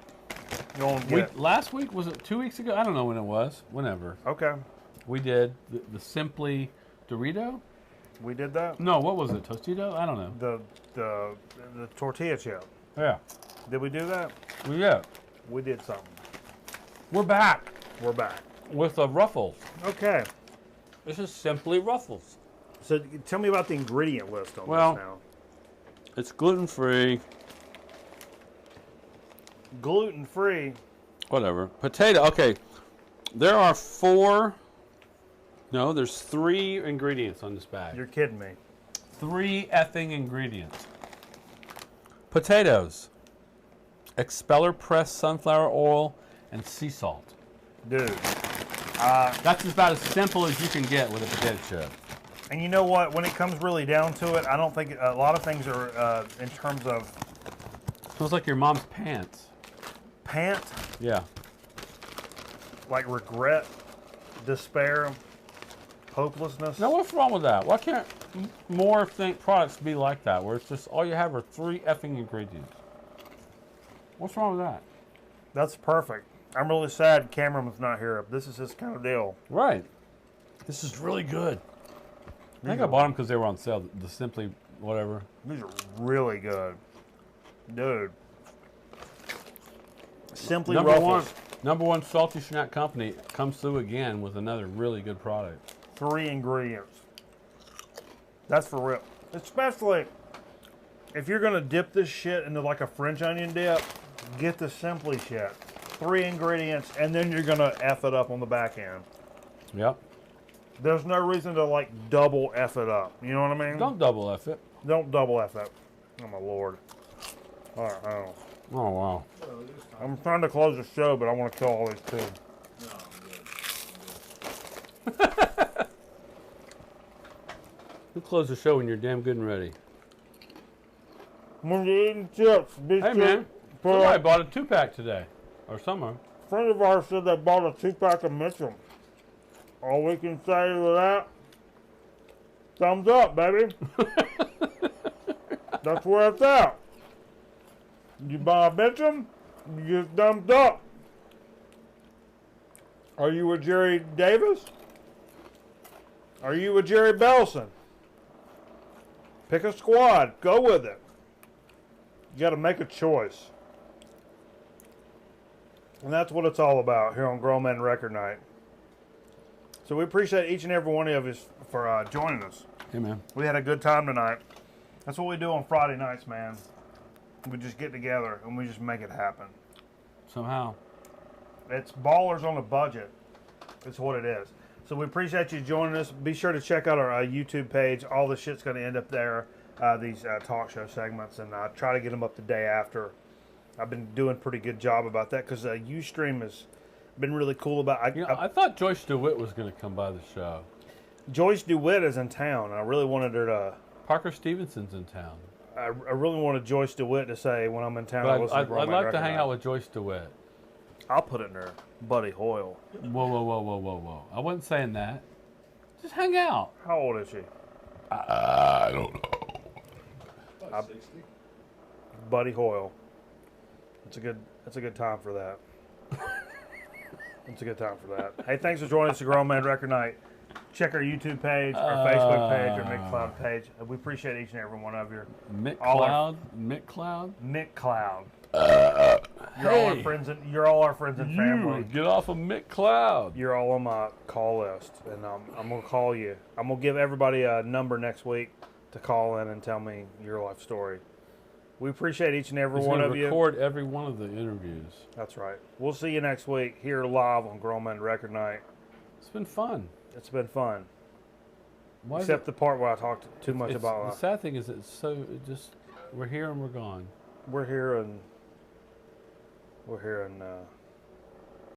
Go on, get it. Last week, was it 2 weeks ago? I don't know when it was. Whenever. Okay, We did the Simply Dorito? we did that. No, what was it? Tostito? I don't know. The tortilla chip. Yeah. Did we do that? Yeah. We did something. We're back We're back. with the Ruffles. Okay. This is Simply Ruffles. So tell me about the ingredient list on Well- this now. It's gluten-free. Gluten-free. Whatever. Potato. Okay. There are there's 3 ingredients on this bag. You're kidding me. 3 effing ingredients. Potatoes, expeller pressed sunflower oil, and sea salt. Dude. That's about as simple as you can get with a potato chip. And you know what? When it comes really down to it, I don't think a lot of things are in terms of Smells like your mom's pants. pant, Yeah. like regret, despair, hopelessness. Now, what's wrong with that? Why can't more products be like that, where it's just all you have are 3 effing ingredients? What's wrong with that? That's perfect. I'm really sad Cameron's not here. This is his kind of deal. Right. This is really good. I think I bought them because they were on sale. The Simply whatever. These are really good. Dude. Simply Ruffles. Number one salty snack company comes through again with another really good product. 3 ingredients. That's for real. Especially if you're going to dip this shit into like a French onion dip, get the Simply shit. 3 ingredients, and then you're gonna F it up on the back end. Yep. There's no reason to like double F it up. You know what I mean? Don't double F it. Don't double F it. Oh my lord. All right, oh. Oh, wow. I'm trying to close the show, but I want to kill all these too. We'll close the show when you're damn good and ready. When you're eating chips, be Hey, sure man. for Somebody bought a 2-pack today. Or summer. a friend of ours said they bought a 2-pack of Mitchum. All we can say to that, thumbs up, baby. That's where it's at. You buy a Mitchum, you get thumbs up. Are you with Jerry Davis? Are you with Jerry Belson? Pick a squad. Go with it. You got to make a choice. And that's what it's all about here on Grown Men Record Night. So we appreciate each and every one of you for joining us. Hey, man. We had a good time tonight. That's what we do on Friday nights, man. We just get together and we just make it happen. Somehow. It's ballers on a budget. It's what it is. So we appreciate you joining us. Be sure to check out our YouTube page. All the shit's going to end up there, these talk show segments, and try to get them up the day after. I've been doing a pretty good job about that because Ustream has been really cool about it. I thought Joyce DeWitt was going to come by the show. Joyce DeWitt is in town. I really wanted her to... Parker Stevenson's in town. I really wanted Joyce DeWitt to say when I'm in town. But I'd like to hang out with Joyce DeWitt. I'll put it in there. Buddy Hoyle. Whoa. I wasn't saying that. Just hang out. How old is she? I don't know. About 60. Buddy Hoyle. It's a good time for that. It's a good time for that. Hey, thanks for joining us at Grown Man Record Night. Check our YouTube page, our Facebook page, our Mick Cloud page. We appreciate each and every one of you. Mick Cloud? Mick Cloud. You're all our Hey. friends and you're all our friends and family. Get off of Mick Cloud. You're all on my call list, and I'm gonna call you. I'm gonna give everybody a number next week to call in and tell me your life story. We appreciate each and every one of you. Record every one of the interviews. That's right. We'll see you next week here live on Grown Men Record Night. It's been fun. It's been fun, Why is except it- the part where I talked too much it's- about. The sad thing is, we're here and we're gone. We're here and